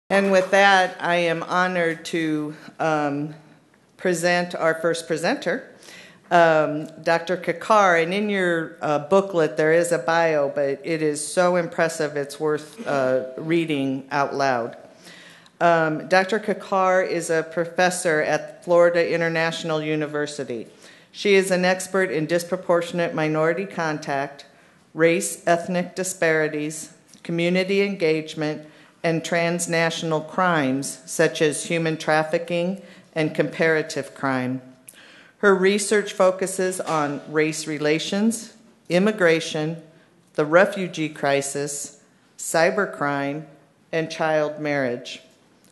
And with that, I am honored to present our first presenter, Dr. Karkar. And in your booklet, there is a bio, but it is so impressive it's worth reading out loud. Dr. Karkar is a professor at Florida International University. She is an expert in disproportionate minority contact, race, ethnic disparities, community engagement, and transnational crimes such as human trafficking and comparative crime. Her research focuses on race relations, immigration, the refugee crisis, cybercrime, and child marriage.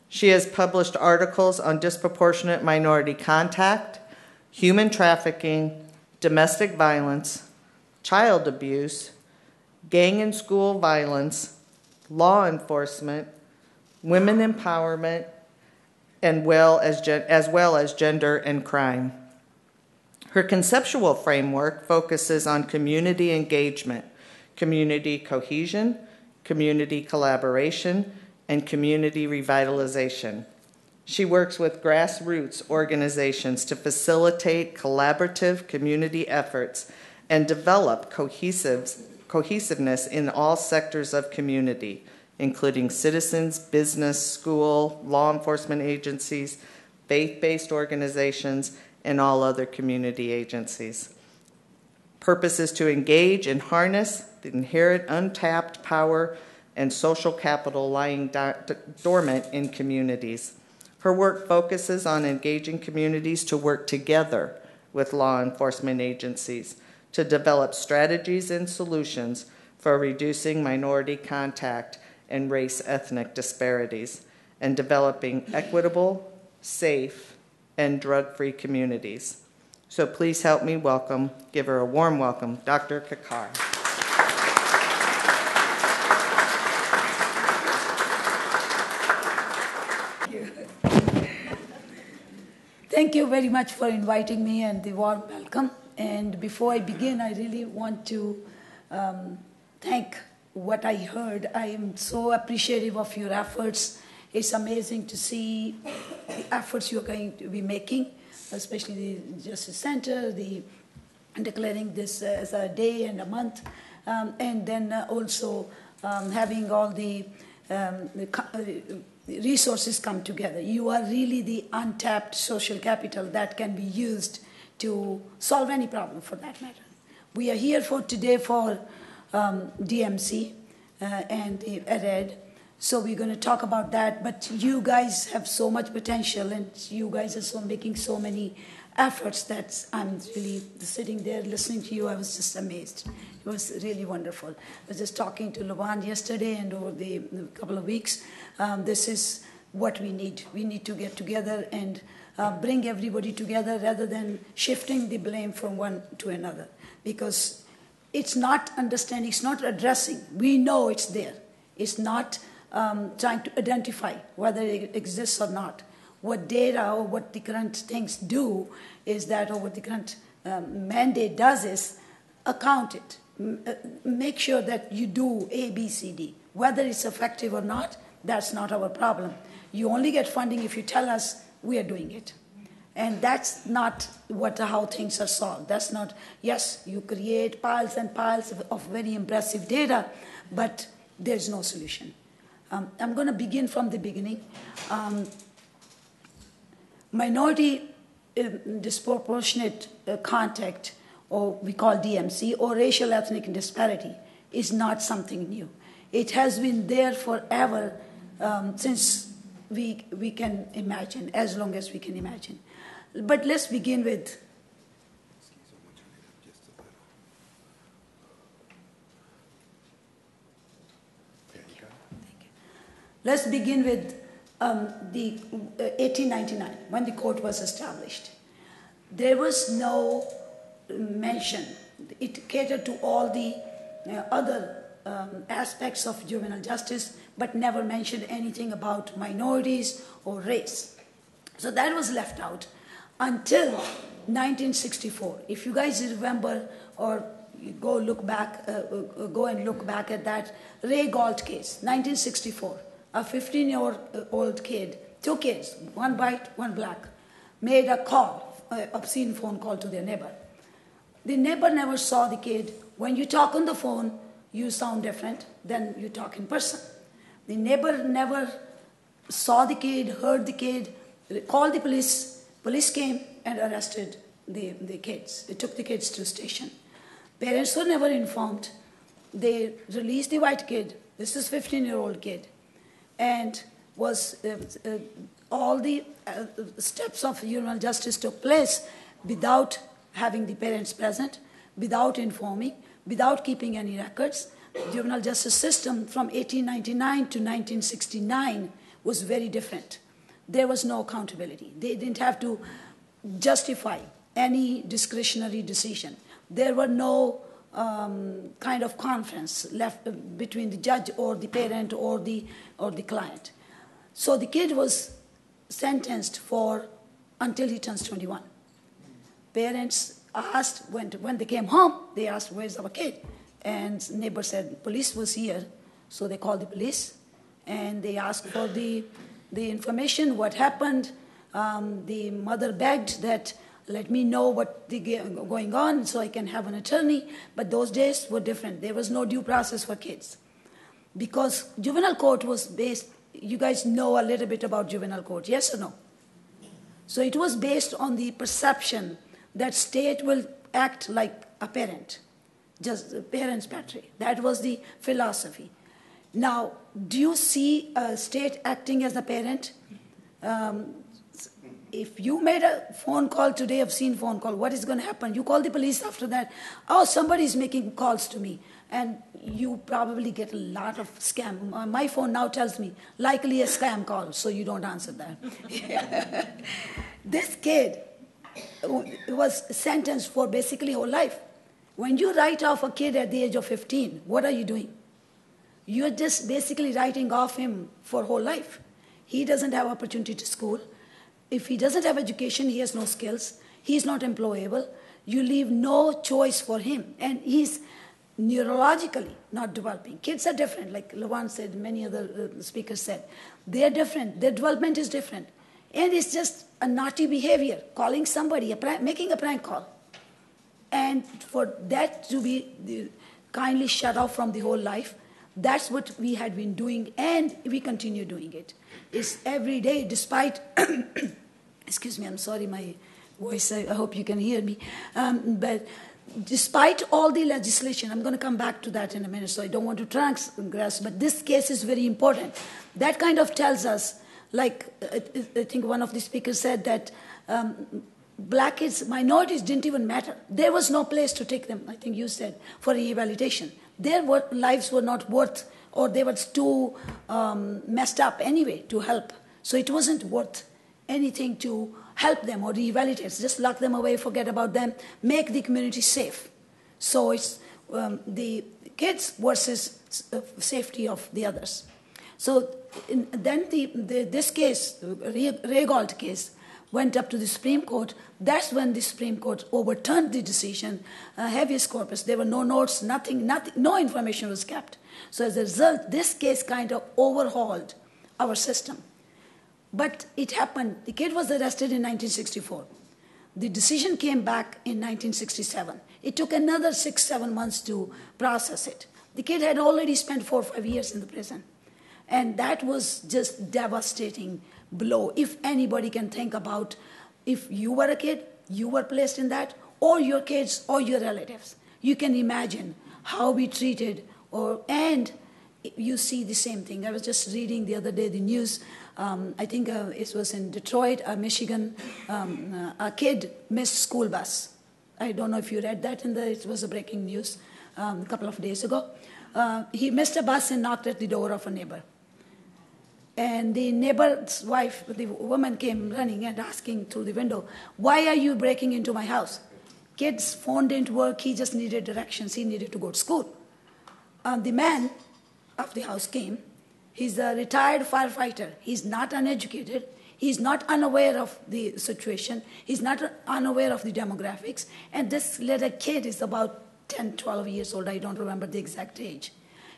She has published articles on disproportionate minority contact, human trafficking, domestic violence, child abuse, gang and school violence, law enforcement, women empowerment, and as well as gender and crime. Her conceptual framework focuses on community engagement, community cohesion, community collaboration, and community revitalization. She works with grassroots organizations to facilitate collaborative community efforts and develop cohesiveness in all sectors of community, including citizens, business, school, law enforcement agencies, faith-based organizations, and all other community agencies. Purpose is to engage and harness the inherent untapped power and social capital lying dormant in communities. Her work focuses on engaging communities to work together with law enforcement agencies to develop strategies and solutions for reducing minority contact and race-ethnic disparities, and developing equitable, safe, and drug-free communities. So please help me give her a warm welcome, Dr. Karkar. Thank you very much for inviting me and the warm welcome. And before I begin, I really want to thank what I heard. I am so appreciative of your efforts. It's amazing to see the efforts you're going to be making, especially the Justice Center, declaring this as a day and a month, and then also having all the resources come together. You are really the untapped social capital that can be used to solve any problem, for that matter. We are here today for DMC and ERED, so we're going to talk about that. But you guys have so much potential, and you guys are making so many efforts that I'm really sitting there listening to you. I was just amazed. It was really wonderful. I was just talking to Luban yesterday and over the couple of weeks. This is what we need. We need to get together and bring everybody together rather than shifting the blame from one to another. Because it's not understanding, it's not addressing. We know it's there. It's not trying to identify whether it exists or not. What data or what the current things do is that, or what the current mandate does is account it. Make sure that you do A, B, C, D. Whether it's effective or not, that's not our problem. You only get funding if you tell us we are doing it. And that's not how things are solved. That's not, yes, you create piles and piles of very impressive data, but there's no solution. I'm going to begin from the beginning. Minority disproportionate contact, or we call DMC, or racial ethnic disparity, is not something new. It has been there forever, since we can imagine, as long as we can imagine. But let's begin with Let's begin with the 1899, when the court was established. There was no mention. It catered to all the other aspects of juvenile justice, but never mentioned anything about minorities or race. So that was left out until 1964. If you guys remember, or you go and look back at that Ray Galt case, 1964. a 15-year-old kid, two kids, one white, one black, made a call, an obscene phone call to their neighbor. The neighbor never saw the kid. When you talk on the phone, you sound different than you talk in person. The neighbor never saw the kid, heard the kid, called the police. Police came and arrested the kids. They took the kids to the station. Parents were never informed. They released the white kid. This is 15-year-old kid. And was all the steps of juvenile justice took place without having the parents present, without informing, without keeping any records. The juvenile justice system from 1899 to 1969 was very different. There was no accountability. They didn't have to justify any discretionary decision. There were no kind of conference left between the judge or the parent or the client. So the kid was sentenced for until he turns 21. Parents asked, when they came home, they asked, where's our kid? And neighbor said, police was here. So they called the police and they asked for the information, what happened. The mother begged that, let me know what going on so I can have an attorney. But those days were different. There was no due process for kids. Because juvenile court was based, you guys know a little bit about juvenile court, yes or no? So it was based on the perception that state will act like a parent, just the parent's patry. That was the philosophy. Now, do you see a state acting as a parent? If you made a phone call today, obscene phone call, what is going to happen? You call the police after that. Oh, somebody's making calls to me. And you probably get a lot of scam. My phone now tells me, likely a scam call, so you don't answer that. This kid was sentenced for basically whole life. When you write off a kid at the age of 15, what are you doing? You're just basically writing off him for whole life. He doesn't have opportunity to school. If he doesn't have education, he has no skills. He's not employable. You leave no choice for him. And he's neurologically not developing. Kids are different, like Lawan said, many other speakers said. They're different. Their development is different. And it's just a naughty behavior, calling somebody, making a prank call. And for that to be kindly shut off from the whole life, that's what we had been doing, and we continue doing it. It's every day, despite, excuse me, I'm sorry, my voice, I hope you can hear me. But despite all the legislation, I'm going to come back to that in a minute, so I don't want to transgress, but this case is very important. That kind of tells us, like I think one of the speakers said that black kids, minorities didn't even matter. There was no place to take them, I think you said, for rehabilitation. Their lives were not worth, or they were too messed up anyway to help. So it wasn't worth anything to help them or rehabilitate. Just lock them away, forget about them, make the community safe. So it's the kids versus safety of the others. So then this case, Raygold case, went up to the Supreme Court. That's when the Supreme Court overturned the decision, habeas corpus. There were no notes, nothing, no information was kept. So as a result, this case kind of overhauled our system. But it happened. The kid was arrested in 1964. The decision came back in 1967. It took another 6-7 months to process it. The kid had already spent 4 or 5 years in the prison. And that was just devastating blow. If anybody can think about if you were a kid, you were placed in that, or your kids or your relatives. You can imagine how we treated, and you see the same thing. I was just reading the other day the news. I think it was in Detroit, Michigan. A kid missed school bus. I don't know if you read that. It was a breaking news a couple of days ago. He missed a bus and knocked at the door of a neighbor. And the neighbor's wife, the woman, came running and asking through the window, "Why are you breaking into my house?" Kid's phone didn't work. He just needed directions. He needed to go to school. The man of the house came. He's a retired firefighter. He's not uneducated. He's not unaware of the situation. He's not unaware of the demographics. And this little kid is about 10, 12 years old. I don't remember the exact age.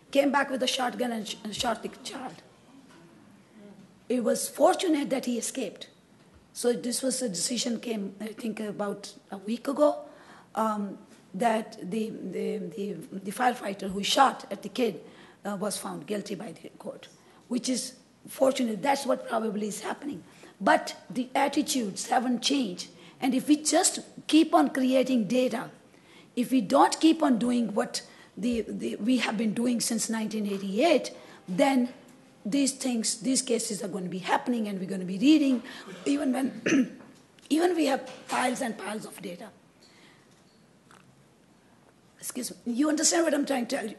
Came back with a shotgun and shot the child. it was fortunate that he escaped. So this was a decision came, I think, about a week ago, that the firefighter who shot at the kid was found guilty by the court, which is fortunate. That's what probably is happening. But the attitudes haven't changed. And if we just keep on creating data, if we don't keep on doing what we have been doing since 1988, then these cases are going to be happening, and we're going to be reading, even when even we have piles and piles of data. Excuse me. You understand what I'm trying to tell you,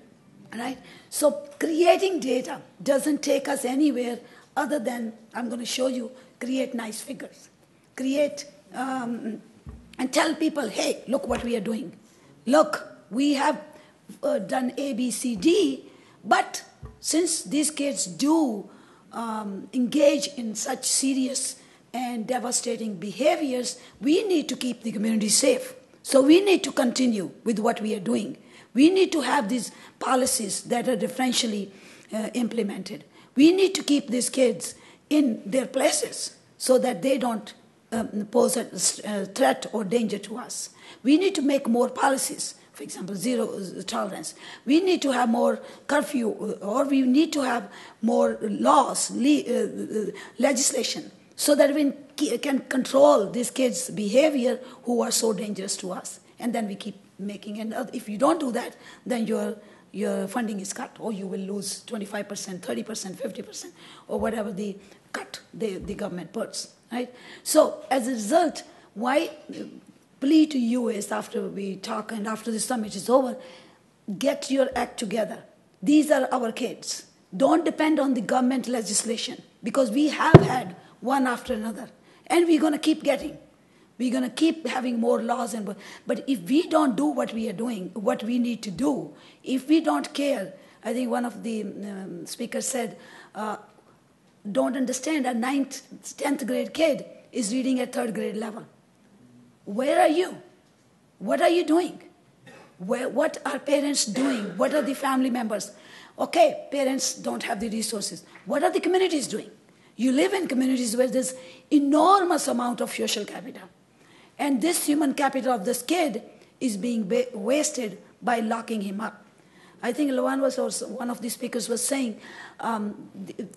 right? So creating data doesn't take us anywhere other than, I'm going to show you, create nice figures. Create, and tell people, hey, look what we are doing. Look, we have done A, B, C, D, but since these kids do engage in such serious and devastating behaviors, we need to keep the community safe. So we need to continue with what we are doing. We need to have these policies that are differentially implemented. We need to keep these kids in their places so that they don't pose a threat or danger to us. We need to make more policies. For example, zero tolerance. We need to have more curfew, or we need to have more laws, legislation, so that we can control these kids' behavior who are so dangerous to us. And then we keep making, and if you don't do that, then your funding is cut, or you will lose 25%, 30%, 50%, or whatever the cut the government puts, right? So as a result, why plea to you is, after we talk and after the summit is over, get your act together. These are our kids. Don't depend on the government legislation, because we have had one after another, and we're going to keep getting. We're going to keep having more laws. But if we don't do what we are doing, what we need to do, if we don't care, I think one of the speakers said, don't understand, a 9th, 10th grade kid is reading at 3rd grade level. Where are you? What are you doing? What are parents doing? What are the family members? Okay, parents don't have the resources. What are the communities doing? You live in communities where there's enormous amount of social capital. And this human capital of this kid is being wasted by locking him up. I think Lawan was also, one of the speakers was saying,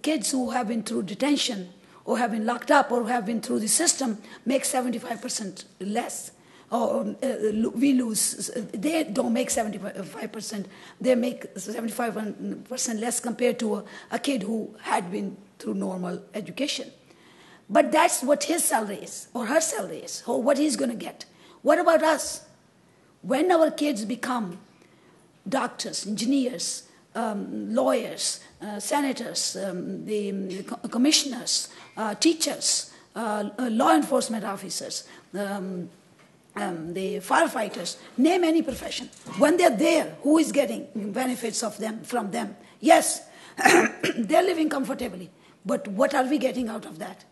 kids who have been through detention, or have been locked up, or have been through the system, make 75% less. Or we lose, they don't make 75%, they make 75% less compared to a kid who had been through normal education. But that's what his salary is, or her salary is, or what he's going to get. What about us? When our kids become doctors, engineers, lawyers, senators, the commissioners, teachers, law enforcement officers, the firefighters, name any profession. When they're there, who is getting benefits from them? Yes, they're living comfortably. But what are we getting out of that?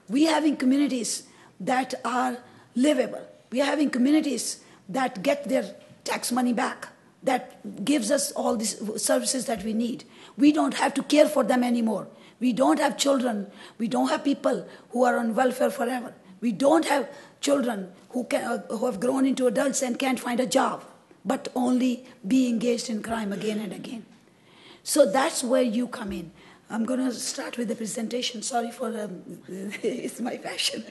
We are having communities that are livable. We are having communities that get their tax money back, that gives us all these services that we need. We don't have to care for them anymore. We don't have children. We don't have people who are on welfare forever. We don't have children who have grown into adults and can't find a job, but only be engaged in crime again and again. So that's where you come in. I'm going to start with the presentation. Sorry for it's my passion.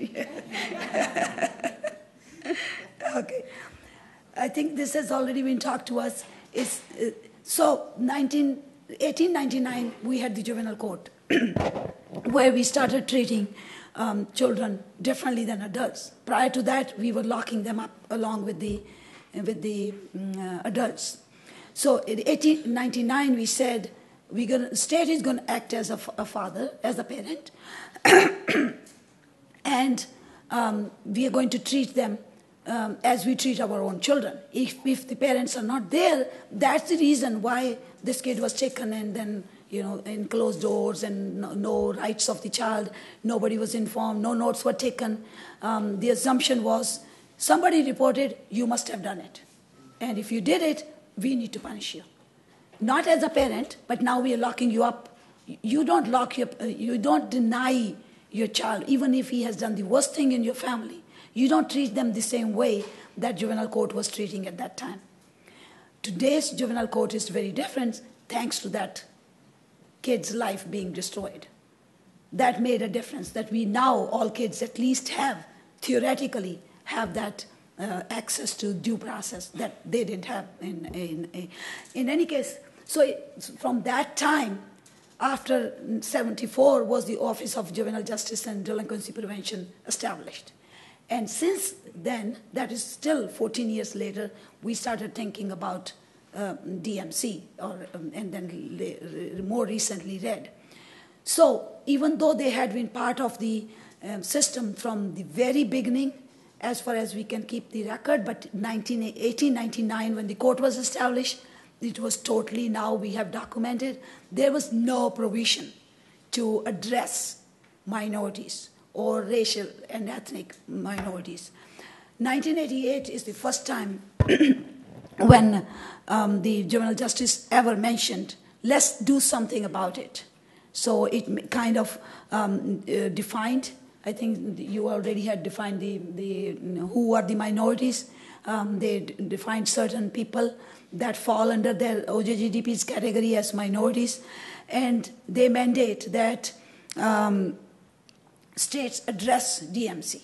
Okay. I think this has already been talked to us. So 1899, we had the juvenile court, where we started treating children differently than adults. Prior to that, we were locking them up along with the adults. So in 1899, we said, state is going to act as a father, as a parent, and we are going to treat them as we treat our own children. If the parents are not there, that's the reason why this kid was taken and then, in closed doors and no rights of the child. Nobody was informed, no notes were taken. The assumption was, somebody reported, you must have done it. And if you did it, we need to punish you. Not as a parent, but now we are locking you up you don't you don't deny your child, even if he has done the worst thing in your family. You don't treat them the same way that juvenile court was treating at that time. Today's juvenile court is very different thanks to that kid's life being destroyed. That made a difference, that we now, all kids at least have, theoretically, have that access to due process that they didn't have in any case. So from that time, after 74 was the Office of Juvenile Justice and Delinquency Prevention established. And since then, that is still 14 years later, we started thinking about DMC, and then more recently RED. So even though they had been part of the system from the very beginning, as far as we can keep the record, but 1899 when the court was established, it was totally, now we have documented, there was no provision to address minorities or racial and ethnic minorities. 1988 is the first time when the juvenile justice ever mentioned, let's do something about it. So it kind of defined, I think you already had defined who are the minorities. They defined certain people that fall under their OJGDP's category as minorities, and they mandate that states address DMC.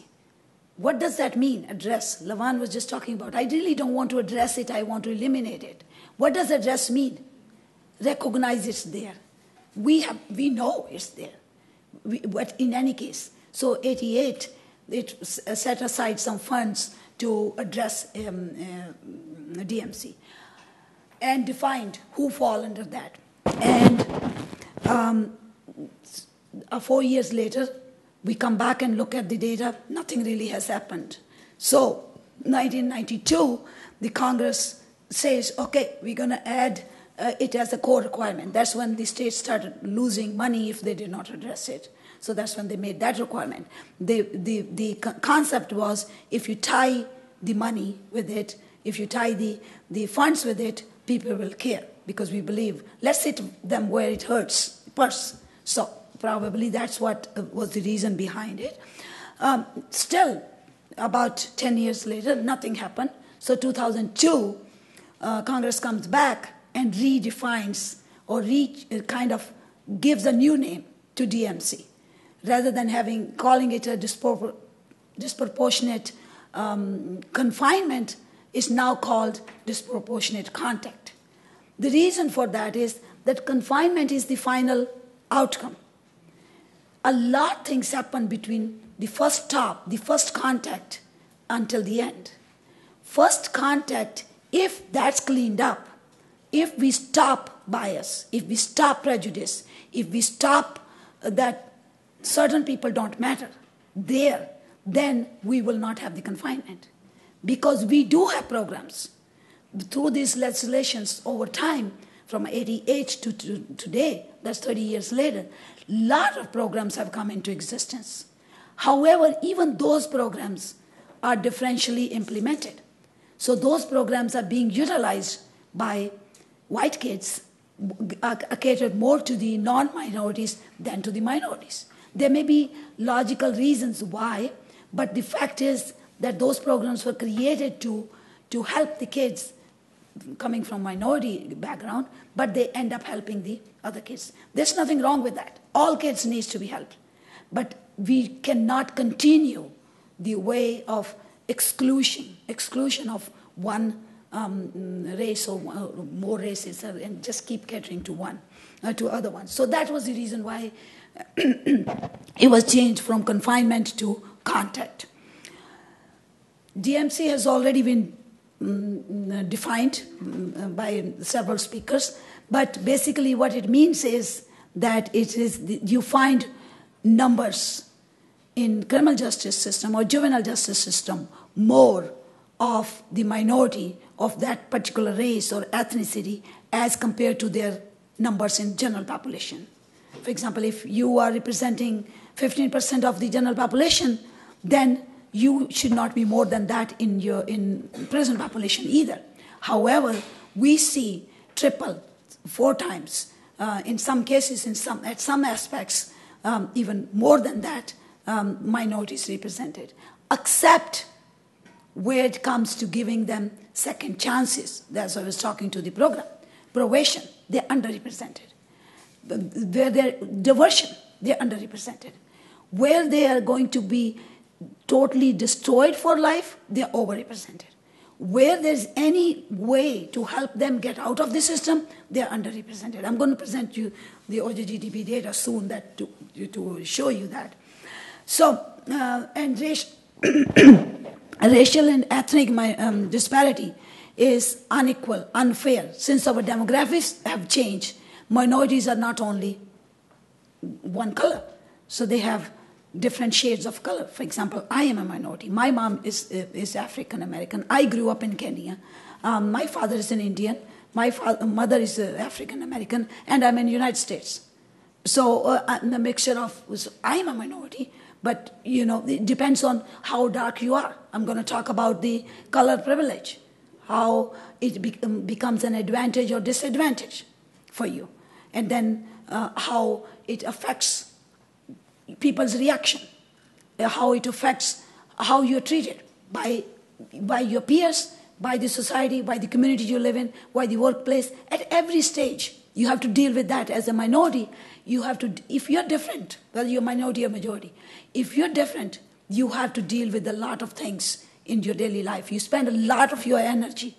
What does that mean, address? Lavan was just talking about, I really don't want to address it, I want to eliminate it. What does address mean? Recognize it's there. We know it's there. But in any case, so 88, it set aside some funds to address DMC and defined who fall under that. And 4 years later, we come back and look at the data, nothing really has happened. So 1992, the Congress says, okay, we're going to add it as a core requirement. That's when the states started losing money if they did not address it. So that's when they made that requirement. The concept was, if you tie the money with it, if you tie the funds with it, people will care, because we believe, let's hit them where it hurts, purse. So probably that's what was the reason behind it. Still, about 10 years later, nothing happened. So 2002, Congress comes back and redefines or kind of gives a new name to DMC. Rather than calling it a disproportionate confinement, is now called disproportionate contact. The reason for that is that confinement is the final outcome. A lot of things happen between the first stop, the first contact, until the end. First contact, if that's cleaned up, if we stop bias, if we stop prejudice, if we stop that certain people don't matter there, then we will not have the confinement. Because we do have programs. Through these legislations over time, from 88 to today, that's 30 years later, a lot of programs have come into existence. However, even those programs are differentially implemented. So those programs are being utilized by white kids, are catered more to the non-minorities than to the minorities. There may be logical reasons why, but the fact is that those programs were created to help the kids coming from minority background, but they end up helping the other kids. There's nothing wrong with that. All kids need to be helped. But we cannot continue the way of exclusion of one race or more races, and just keep catering to one, to other ones. So that was the reason why it was changed from confinement to contact. DMC has already been defined by several speakers, but basically what it means is that you find numbers in criminal justice system or juvenile justice system more of the minority of that particular race or ethnicity as compared to their numbers in general population. For example, if you are representing 15% of the general population, then you should not be more than that in prison population either. However, we see triple, 4 times in some cases, at some aspects, even more than that, minorities represented, except where it comes to giving them second chances. That's why I was talking to the program. Probation, they're underrepresented. Where they're diversion, they're underrepresented. Where they are going to be totally destroyed for life, they're overrepresented. Where there's any way to help them get out of the system, they're underrepresented. I'm going to present you the OJGDP data soon to show you that. So, and racial and ethnic disparity is unequal, unfair. Since our demographics have changed, minorities are not only one color, so they have different shades of color. For example, I am a minority. My mom is African American. I grew up in Kenya. My father is an Indian. My mother is African American, and I'm in the United States. So I'm a mixture of. I am a minority, but it depends on how dark you are. I'm going to talk about the color privilege, how it becomes an advantage or disadvantage for you, and then how it affects people's reaction, how it affects how you're treated by your peers, by the society, by the community you live in, by the workplace. At every stage, you have to deal with that. As a minority, you have to, if you're different, whether you're minority or majority, if you're different, you have to deal with a lot of things in your daily life. You spend a lot of your energy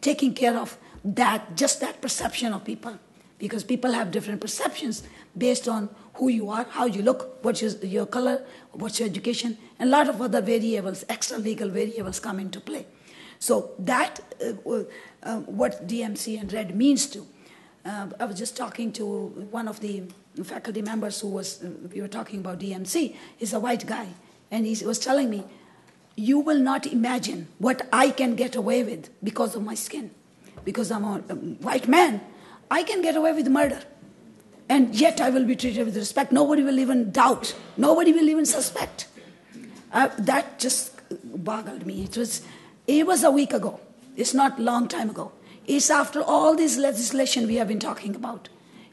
taking care of that, just that perception of people, because people have different perceptions based on who you are, how you look, what's your color, what's your education, and a lot of other variables, extra legal variables come into play. So that, what DMC and RED means to. I was just talking to one of the faculty members we were talking about DMC. He's a white guy, and he was telling me, you will not imagine what I can get away with because of my skin. Because I'm a white man, I can get away with murder. And yet I will be treated with respect. Nobody will even doubt. Nobody will even suspect. That just boggled me. It was a week ago. It's not a long time ago. It's after all this legislation we have been talking about.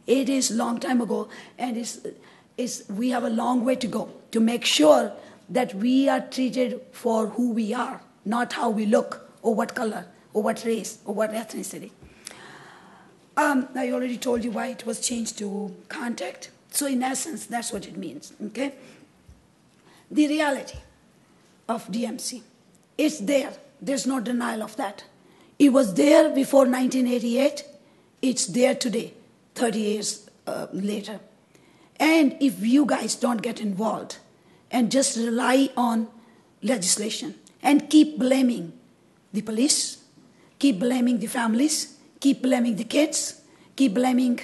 It is a long time ago, and we have a long way to go to make sure that we are treated for who we are, not how we look, or what color, or what race, or what ethnicity. I already told you why it was changed to contact. So in essence, that's what it means, okay? The reality of DMC, it's there. There's no denial of that. It was there before 1988. It's there today, 30 years later. And if you guys don't get involved and just rely on legislation and keep blaming the police, keep blaming the families, keep blaming the kids, keep blaming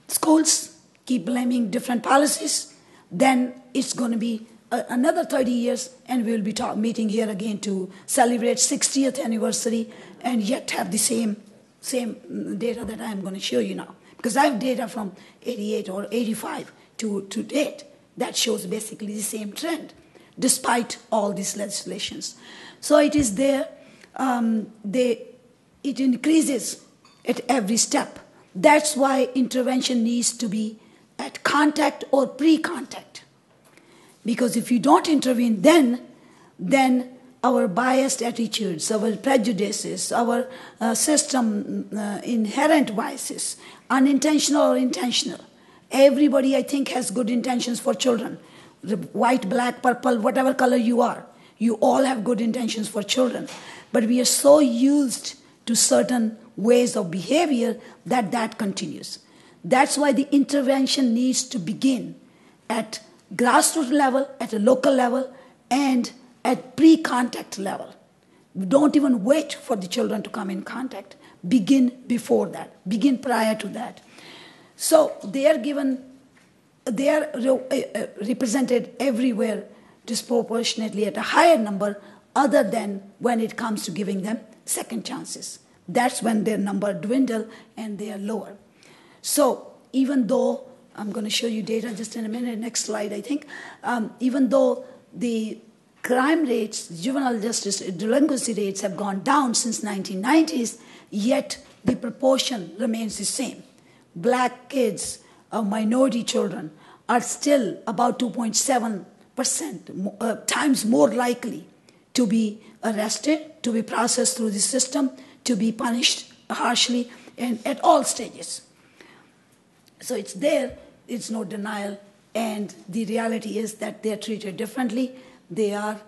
schools, keep blaming different policies, then it's going to be another 30 years, and we'll be meeting here again to celebrate 60th anniversary and yet have the same data that I'm going to show you now. Because I have data from 88 or 85 to date that shows basically the same trend, despite all these legislations. So it is there. It increases at every step. That's why intervention needs to be at contact or pre-contact. Because if you don't intervene then our biased attitudes, our prejudices, our system inherent biases, unintentional or intentional. Everybody, I think, has good intentions for children. White, black, purple, whatever color you are. You all have good intentions for children. But we are so used to certain ways of behavior that continues. That's why the intervention needs to begin at grassroots level, at a local level, and at pre-contact level. Don't even wait for the children to come in contact. Begin before that. Begin prior to that. So they are represented everywhere disproportionately at a higher number, other than when it comes to giving them second chances. That's when their number dwindle and they are lower. So even though, I'm going to show you data just in a minute, next slide I think, even though the crime rates, juvenile justice delinquency rates have gone down since 1990s, yet the proportion remains the same. black kids, minority children, are still about 2.7% times more likely to be arrested, to be processed through the system, to be punished harshly, and at all stages. So it's there, it's no denial, and the reality is that they're treated differently. They are,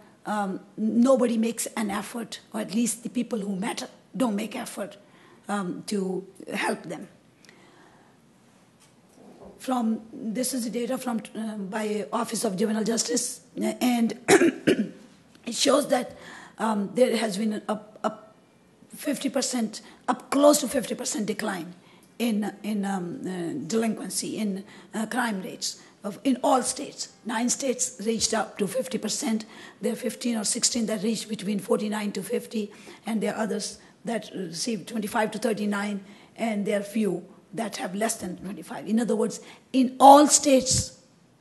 nobody makes an effort, or at least the people who matter don't make effort to help them. This is the data from by Office of Juvenile Justice, and it shows that there has been a 50%, up close to 50% decline in delinquency, in crime rates in all states. 9 states reached up to 50%. There are 15 or 16 that reached between 49 to 50, and there are others that received 25 to 39, and there are few that have less than 25. In other words, in all states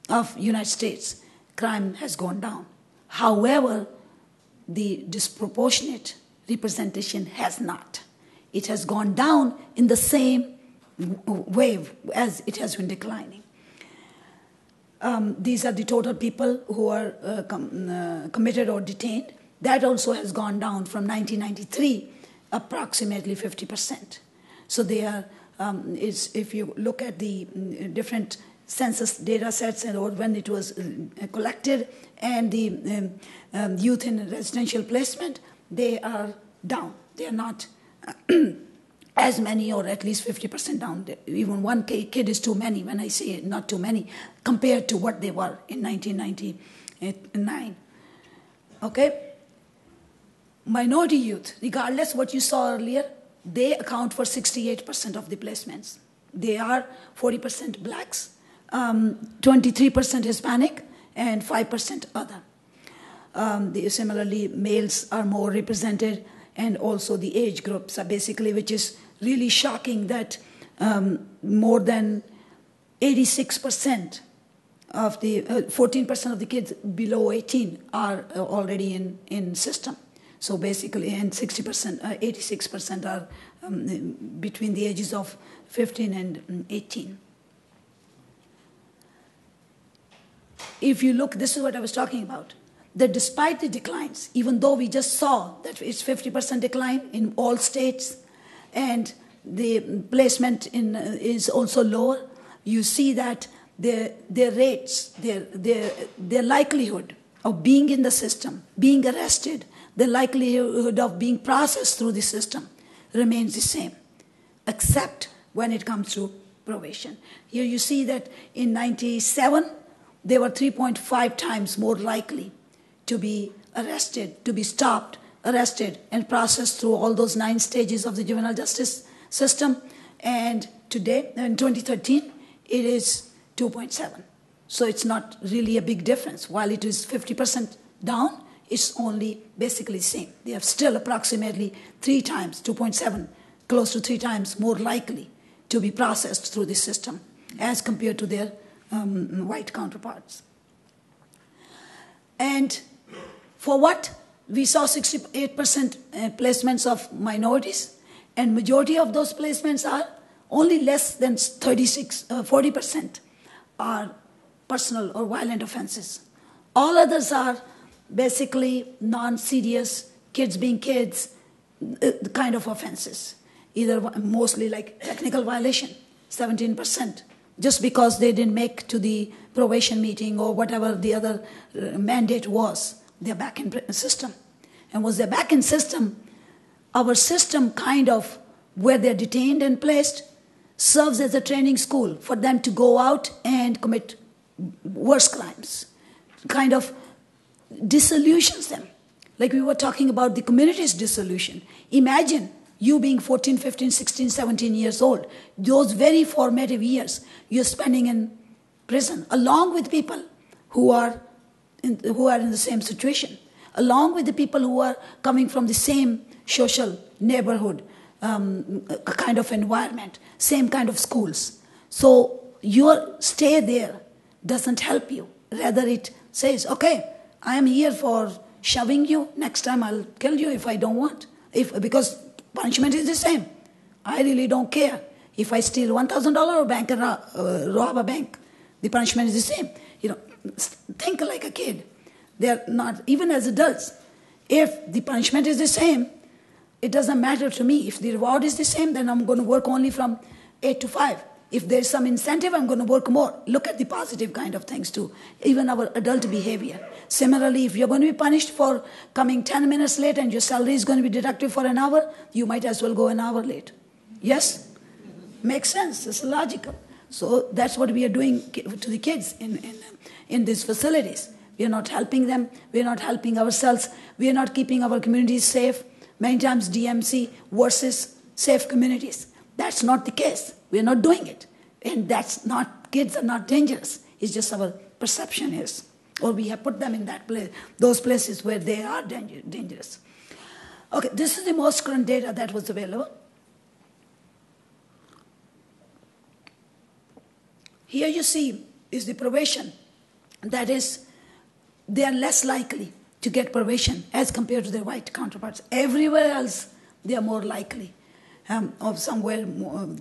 of United States, crime has gone down. However, the disproportionate representation has not. It has gone down in the same wave as it has been declining. These are the total people who are committed or detained. That also has gone down from 1993, approximately 50%. So they are, if you look at the different census data sets and or when it was collected, and the youth in residential placement, they are down. They are not as many, or at least 50% down. Even one kid is too many, when I say not too many, compared to what they were in 1999. Okay? Minority youth, regardless what you saw earlier, they account for 68% of the placements. They are 40% blacks, 23% Hispanic, and 5% other. Similarly, males are more represented, and also the age groups are basically, which is really shocking that more than 86% of the 14% of the kids below 18 are already in system. So basically, and 60%, 86% are between the ages of 15 and 18. If you look, this is what I was talking about, that despite the declines, even though we just saw that it's 50% decline in all states, and the placement is also lower, you see that their rates, their likelihood of being in the system, being arrested, the likelihood of being processed through the system remains the same, except when it comes to probation. Here you see that in 97, they were 3.5 times more likely to be arrested, to be stopped, arrested, and processed through all those 9 stages of the juvenile justice system. And today, in 2013, it is 2.7. So it's not really a big difference. While it is 50% down, it's only basically the same. They are still approximately 3 times, 2.7, close to 3 times more likely to be processed through the system as compared to their white counterparts. And for what? We saw 68% placements of minorities, and majority of those placements are only less than 40% are personal or violent offenses. All others are basically non-serious, kids being kids, kind of offenses. Either mostly like technical violation, 17%, just because they didn't make to the probation meeting or whatever the other mandate was. They're back in system. And once they're back in system, our system kind of, where they're detained and placed, serves as a training school for them to go out and commit worse crimes. Kind of disillusions them. Like we were talking about the community's dissolution. Imagine you being 14, 15, 16, 17 years old. Those very formative years you're spending in prison, along with people who are in the same situation, along with the people who are coming from the same social neighborhood, kind of environment, same kind of schools. So your stay there doesn't help you. Rather it says, okay, I am here for shoving you. Next time I'll kill you if I don't want. Because punishment is the same. I really don't care. If I steal $1,000 or bank and rob a bank, the punishment is the same. Think like a kid. They're not, even as adults. If the punishment is the same, it doesn't matter to me. If the reward is the same, then I'm going to work only from 8 to 5. If there's some incentive, I'm going to work more. Look at the positive kind of things too. Even our adult behavior. Similarly, if you're going to be punished for coming 10 minutes late and your salary is going to be deducted for an hour, you might as well go an hour late. Yes? Makes sense. It's logical. So that's what we are doing to the kids in these facilities. We are not helping them. We are not helping ourselves. We are not keeping our communities safe. Many times DMC versus safe communities. That's not the case. We are not doing it. And that's not, kids are not dangerous. It's just our perception is. Or we have put them in that place, those places where they are dangerous. Okay, this is the most current data that was available. Here you see is the probation. That is, they are less likely to get probation as compared to their white counterparts. Everywhere else, they are more likely of somewhere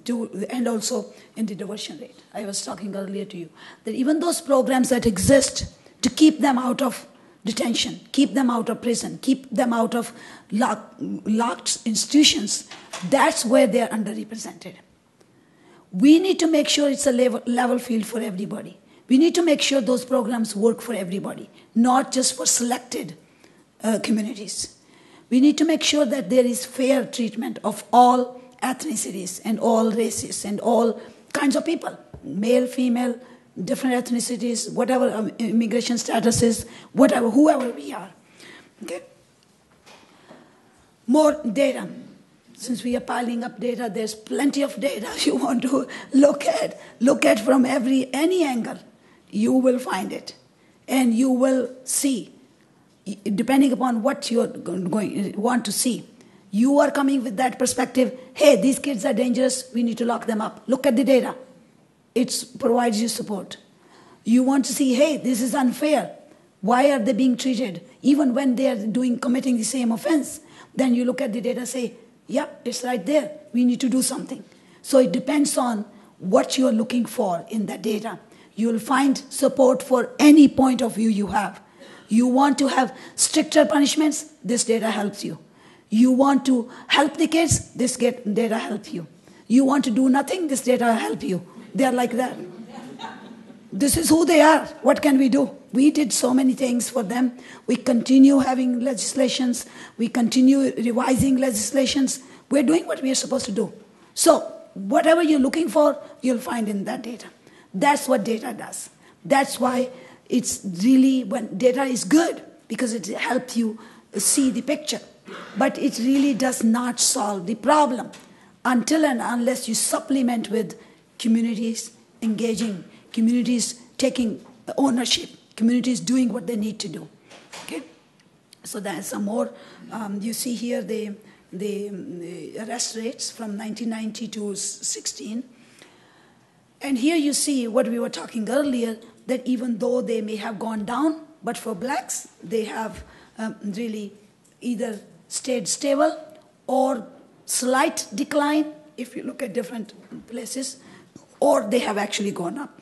to, and also in the diversion rate. I was talking earlier to you that even those programs that exist to keep them out of detention, keep them out of prison, keep them out of locked institutions, that's where they are underrepresented. We need to make sure it's a level field for everybody. We need to make sure those programs work for everybody, not just for selected communities. We need to make sure that there is fair treatment of all ethnicities and all races and all kinds of people, male, female, different ethnicities, whatever immigration status is, whatever, whoever we are. Okay? More data. Since we are piling up data, there's plenty of data you want to look at. Look at from any angle. You will find it. And you will see, depending upon what you're want to see. You are coming with that perspective, hey, these kids are dangerous, we need to lock them up. Look at the data. It provides you support. You want to see, hey, this is unfair. Why are they being treated? Even when they are committing the same offense, then you look at the data and say, yep, it's right there. We need to do something. So it depends on what you're looking for in that data. You'll find support for any point of view you have. You want to have stricter punishments, this data helps you. You want to help the kids, this data helps you. You want to do nothing, this data helps you. They're like that. This is who they are. What can we do? We did so many things for them. We continue having legislations. We continue revising legislations. We're doing what we are supposed to do. So whatever you're looking for, you'll find in that data. That's what data does. That's why it's really, when data is good, because it helps you see the picture. But it really does not solve the problem until and unless you supplement with communities engaging, communities taking ownership, communities doing what they need to do. Okay, so that's some more. You see here the arrest rates from 1990 to 16, and here you see what we were talking earlier, that even though they may have gone down, but for blacks they have really either stayed stable or slight decline if you look at different places, or they have actually gone up.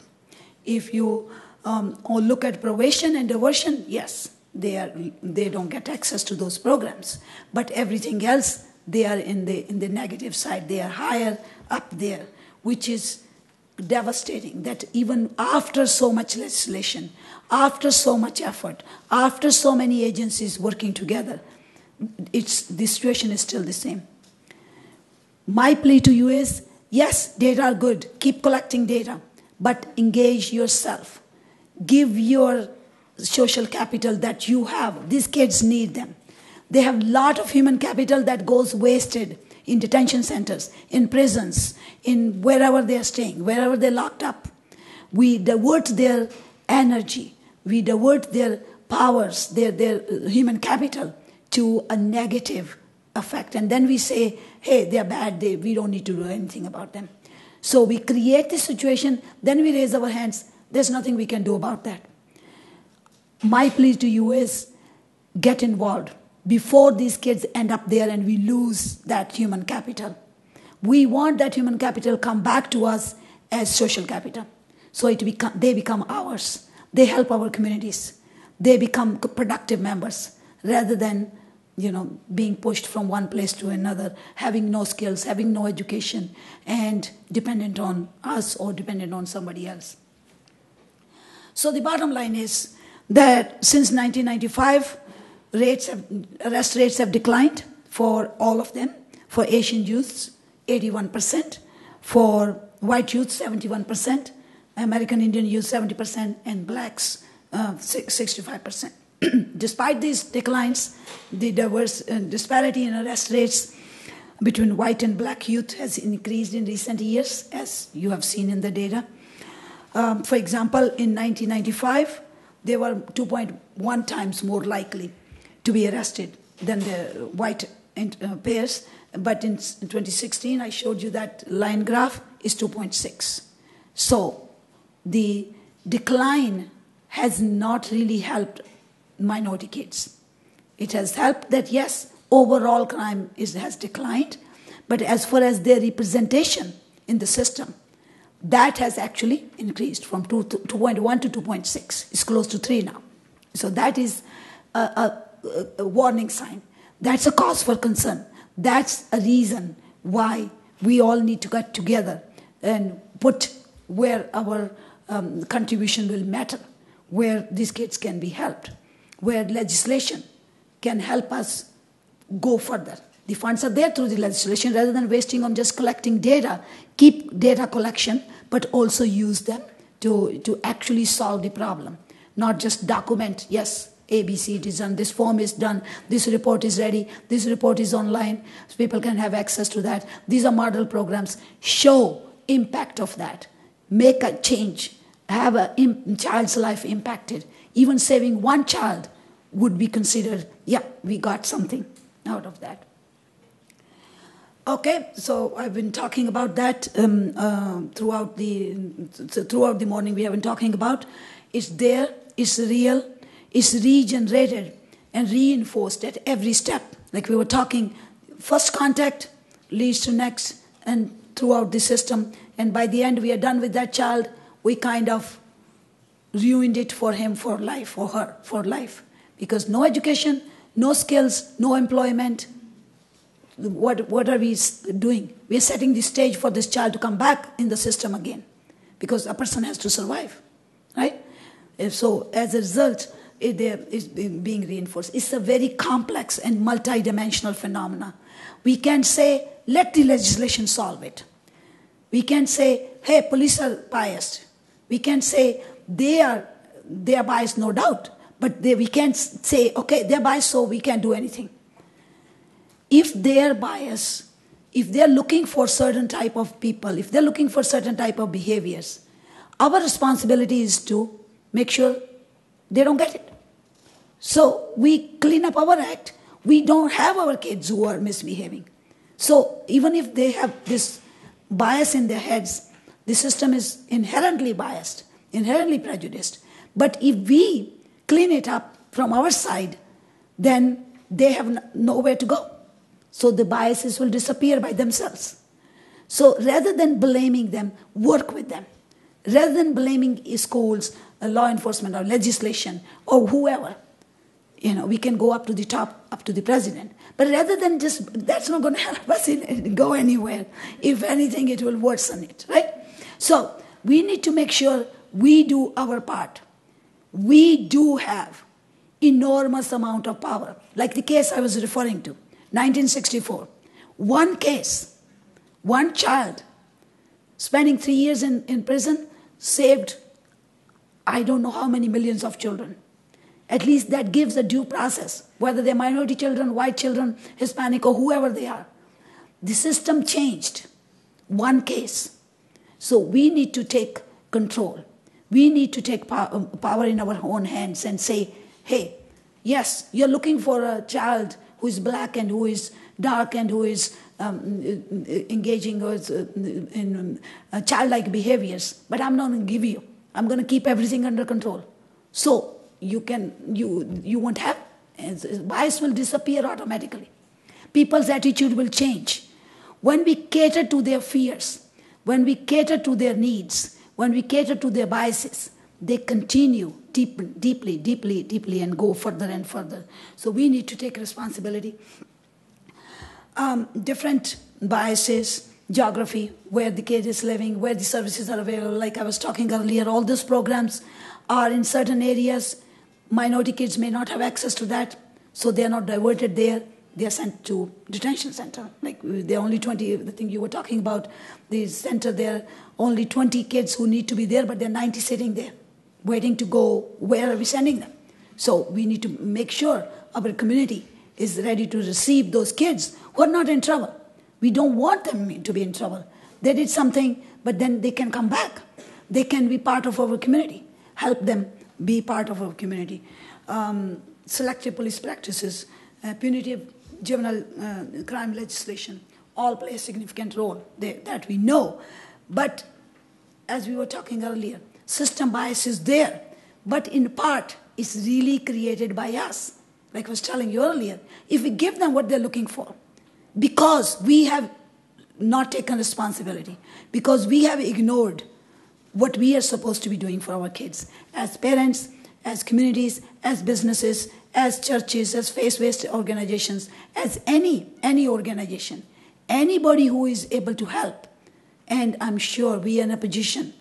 If you or look at probation and diversion, yes, they don't get access to those programs. But everything else, they are in the negative side. They are higher up there, which is devastating. That even after so much legislation, after so much effort, after so many agencies working together, the situation is still the same. My plea to you is, yes, data are good. Keep collecting data, but engage yourself. Give your social capital that you have. These kids need them. They have a lot of human capital that goes wasted in detention centers, in prisons, in wherever they are staying, wherever they're locked up. We divert their energy. We divert their powers, their human capital to a negative effect. And then we say, hey, they're bad, we don't need to do anything about them. So we create this situation, then we raise our hands. There's nothing we can do about that. My plea to you is get involved before these kids end up there and we lose that human capital. We want that human capital come back to us as social capital. So they become ours. They help our communities. They become productive members rather than being pushed from one place to another, having no skills, having no education, and dependent on us or dependent on somebody else. So the bottom line is that since 1995, arrest rates have declined for all of them. For Asian youths, 81%. For white youth, 71%. American Indian youth, 70%. And blacks, 65%. Despite these declines, the disparity in arrest rates between white and black youth has increased in recent years, as you have seen in the data. For example, in 1995, they were 2.1 times more likely to be arrested than the white pairs. But in 2016, I showed you that line graph is 2.6. So the decline has not really helped minority kids. It has helped that, yes, overall crime has declined, but as far as their representation in the system, that has actually increased from 2.1 to 2.6. It's close to 3 now. So that is a warning sign. That's a cause for concern. That's a reason why we all need to get together and put where our contribution will matter, where these kids can be helped, where legislation can help us go further. The funds are there through the legislation. Rather than wasting on just collecting data, keep data collection, but also use them to actually solve the problem. Not just document, yes, ABC it is done, this form is done, this report is ready, this report is online, so people can have access to that. These are model programs. Show impact of that. Make a change. Have a child's life impacted. Even saving one child would be considered, yeah, we got something out of that. Okay, so I've been talking about that throughout the morning. We have been talking about it's there, it's real, it's regenerated and reinforced at every step. Like we were talking, first contact leads to next and throughout the system. And by the end we are done with that child, we kind of ruined it for him for life, or her for life. Because no education, no skills, no employment. What are we doing? We are setting the stage for this child to come back in the system again. Because a person has to survive, right? So as a result, it is being reinforced. It's a very complex and multidimensional phenomena. We can't say, let the legislation solve it. We can't say, hey, police are biased. We can't say, they are biased, no doubt. But we can't say, okay, they're biased, so we can't do anything. If they're biased, if they're looking for certain type of people, if they're looking for certain type of behaviors, our responsibility is to make sure they don't get it. So we clean up our act. We don't have our kids who are misbehaving. So even if they have this bias in their heads, the system is inherently biased, inherently prejudiced. But if we clean it up from our side, then they have nowhere to go. So the biases will disappear by themselves. So rather than blaming them, work with them. Rather than blaming schools, law enforcement, or legislation, or whoever, we can go up to the top, up to the president. But rather than that's not going to help us go anywhere. If anything, it will worsen it, right? So we need to make sure we do our part. We do have enormous amount of power. Like the case I was referring to, 1964. One case, one child, spending 3 years in prison, saved I don't know how many millions of children. At least that gives a due process, whether they're minority children, white children, Hispanic, or whoever they are. The system changed. One case. So we need to take control. We need to take power in our own hands and say, hey, yes, you're looking for a child who is black and who is dark and who is engaging in childlike behaviors, but I'm not going to give you. I'm going to keep everything under control. So you won't have, bias will disappear automatically. People's attitude will change. When we cater to their fears, when we cater to their needs, when we cater to their biases, they continue deeply, and go further and further. So we need to take responsibility. Different biases, geography, where the kid is living, where the services are available. Like I was talking earlier, all those programs are in certain areas. Minority kids may not have access to that, so they are not diverted there. They are sent to detention center. Like there are only 20, the thing you were talking about, the center, there are only 20 kids who need to be there, but there are 90 sitting there, waiting to go. Where are we sending them? So we need to make sure our community is ready to receive those kids who are not in trouble. We don't want them to be in trouble. They did something, but then they can come back. They can be part of our community. Help them be part of our community. Selective police practices, punitive juvenile crime legislation, all play a significant role that we know. But as we were talking earlier, system bias is there, but in part it's really created by us. Like I was telling you earlier, if we give them what they're looking for, because we have not taken responsibility, because we have ignored what we are supposed to be doing for our kids, as parents, as communities, as businesses, as churches, as faith-based organizations, as any organization, anybody who is able to help. And I'm sure we are in a position,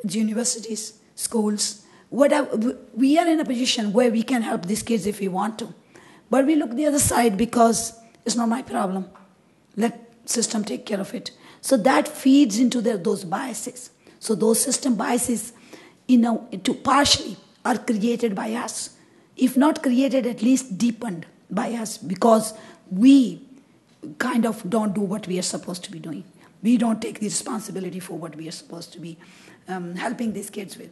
universities, schools, whatever, we are in a position where we can help these kids if we want to. But we look the other side because it's not my problem. Let system take care of it. So that feeds into those biases. So those system biases, partially are created by us. If not created, at least deepened by us, because we kind of don't do what we are supposed to be doing. We don't take the responsibility for what we are supposed to be helping these kids with.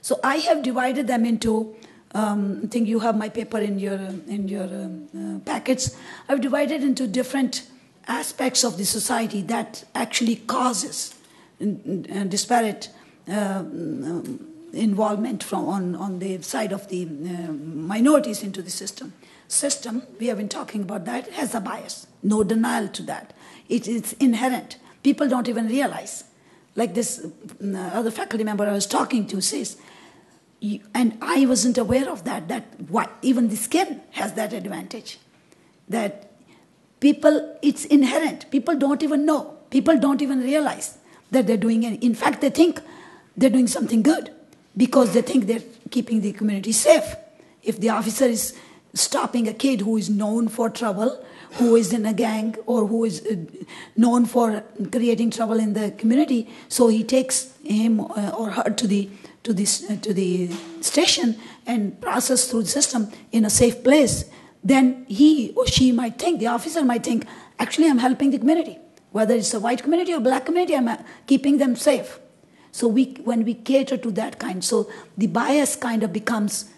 So I have divided them into, I think you have my paper in your packets. I've divided into different aspects of the society that actually causes disparate involvement on the side of the minorities into the system. System, we have been talking about that, has a bias. No denial to that. It's inherent. People don't even realize. Like this other faculty member I was talking to says, and I wasn't aware of that why even the skin has that advantage. That people, it's inherent. People don't even know. People don't even realize that they're doing it. In fact, they think they're doing something good because they think they're keeping the community safe. If the officer is stopping a kid who is known for trouble, who is in a gang, or who is known for creating trouble in the community, so he takes him or her to the station and process through the system in a safe place, then he or she might think, the officer might think, actually I'm helping the community. Whether it's a white community or black community, I'm keeping them safe. So when we cater to that kind, so the bias kind of becomes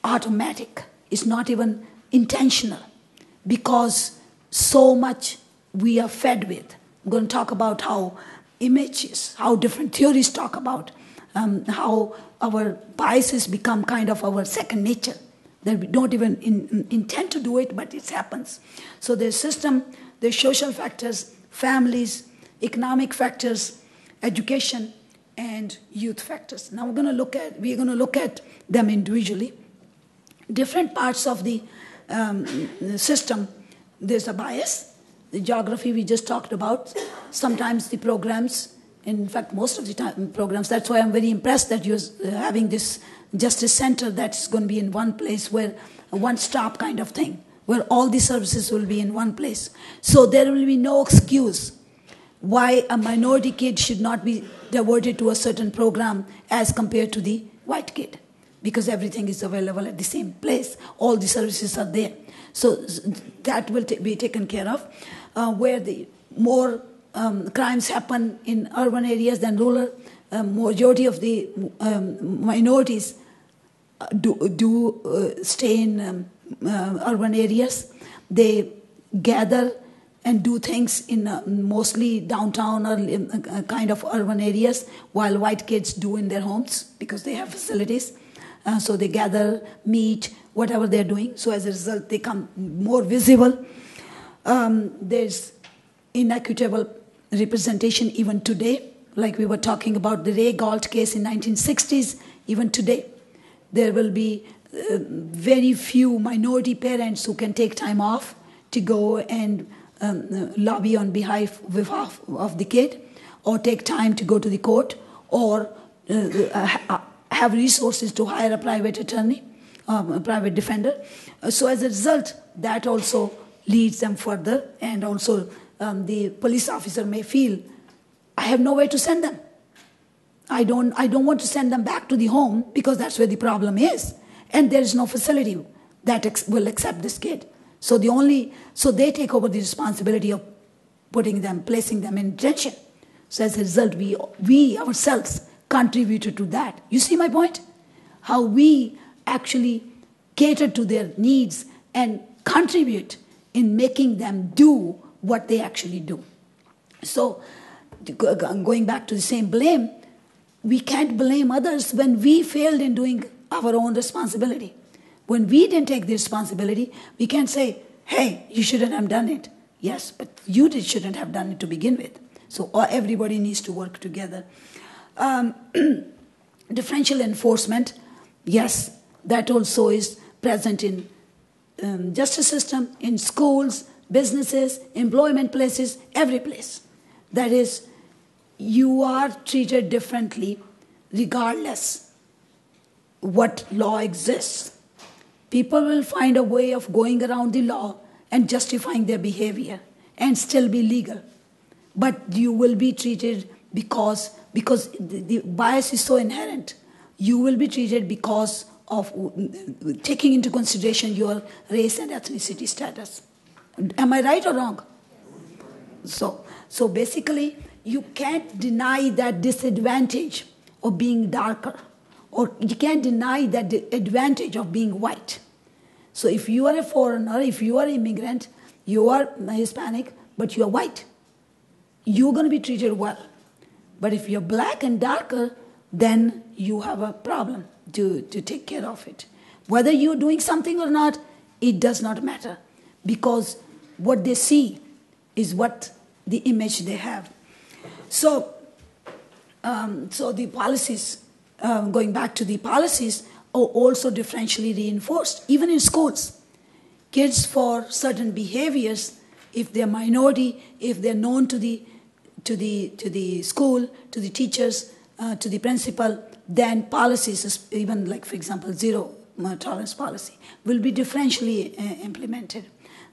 automatic. It's not even intentional, because so much we are fed with. I'm going to talk about how images, how different theories talk about how our biases become kind of our second nature, that we don't even intend to do it, but it happens. So there's system, there's social factors, families, economic factors, education, and youth factors. Now we're going to look at them individually. Different parts of the system, there's a bias. The geography we just talked about. Sometimes the programs, in fact, most of the time programs, that's why I'm very impressed that you're having this justice center that's going to be in one place, where a one-stop kind of thing, where all the services will be in one place. So there will be no excuse why a minority kid should not be diverted to a certain program as compared to the white kid, because everything is available at the same place. All the services are there. So that will be taken care of. Where the more crimes happen in urban areas than rural, majority of the minorities do stay in urban areas. They gather and do things in mostly downtown or kind of urban areas, while white kids do in their homes because they have facilities. So they gather, meet, whatever they're doing. So as a result, they become more visible. There's inequitable representation even today. Like we were talking about the Ray Galt case in 1960s, even today, there will be very few minority parents who can take time off to go and lobby on behalf of the kid, or take time to go to the court, or have resources to hire a private attorney, a private defender. So as a result, that also leads them further, and also the police officer may feel, I have nowhere to send them. I don't want to send them back to the home because that's where the problem is, and there is no facility that will accept this kid. So they take over the responsibility of placing them in detention. So as a result, we ourselves contributed to that. You see my point? How we actually cater to their needs and contribute in making them do what they actually do. So going back to the same blame, we can't blame others when we failed in doing our own responsibility. When we didn't take the responsibility, we can't say, hey, you shouldn't have done it. Yes, but you shouldn't have done it to begin with. So everybody needs to work together. Differential enforcement, yes, that also is present in justice system, in schools, businesses, employment places, every place. That is, you are treated differently regardless what law exists. People will find a way of going around the law and justifying their behavior and still be legal. But you will be treated because the bias is so inherent. You will be treated because of taking into consideration your race and ethnicity status. Am I right or wrong? So basically, you can't deny that disadvantage of being darker, or you can't deny that the advantage of being white. So if you are a foreigner, if you are an immigrant, you are Hispanic, but you are white, you're going to be treated well. But if you're black and darker, then you have a problem to take care of it. Whether you're doing something or not, it does not matter, because what they see is what the image they have. So the policies, going back to the policies, are also differentially reinforced, even in schools. Kids for certain behaviors, if they're minority, if they're known to the school, to the teachers, to the principal, then policies, even like, for example, zero tolerance policy, will be differentially implemented.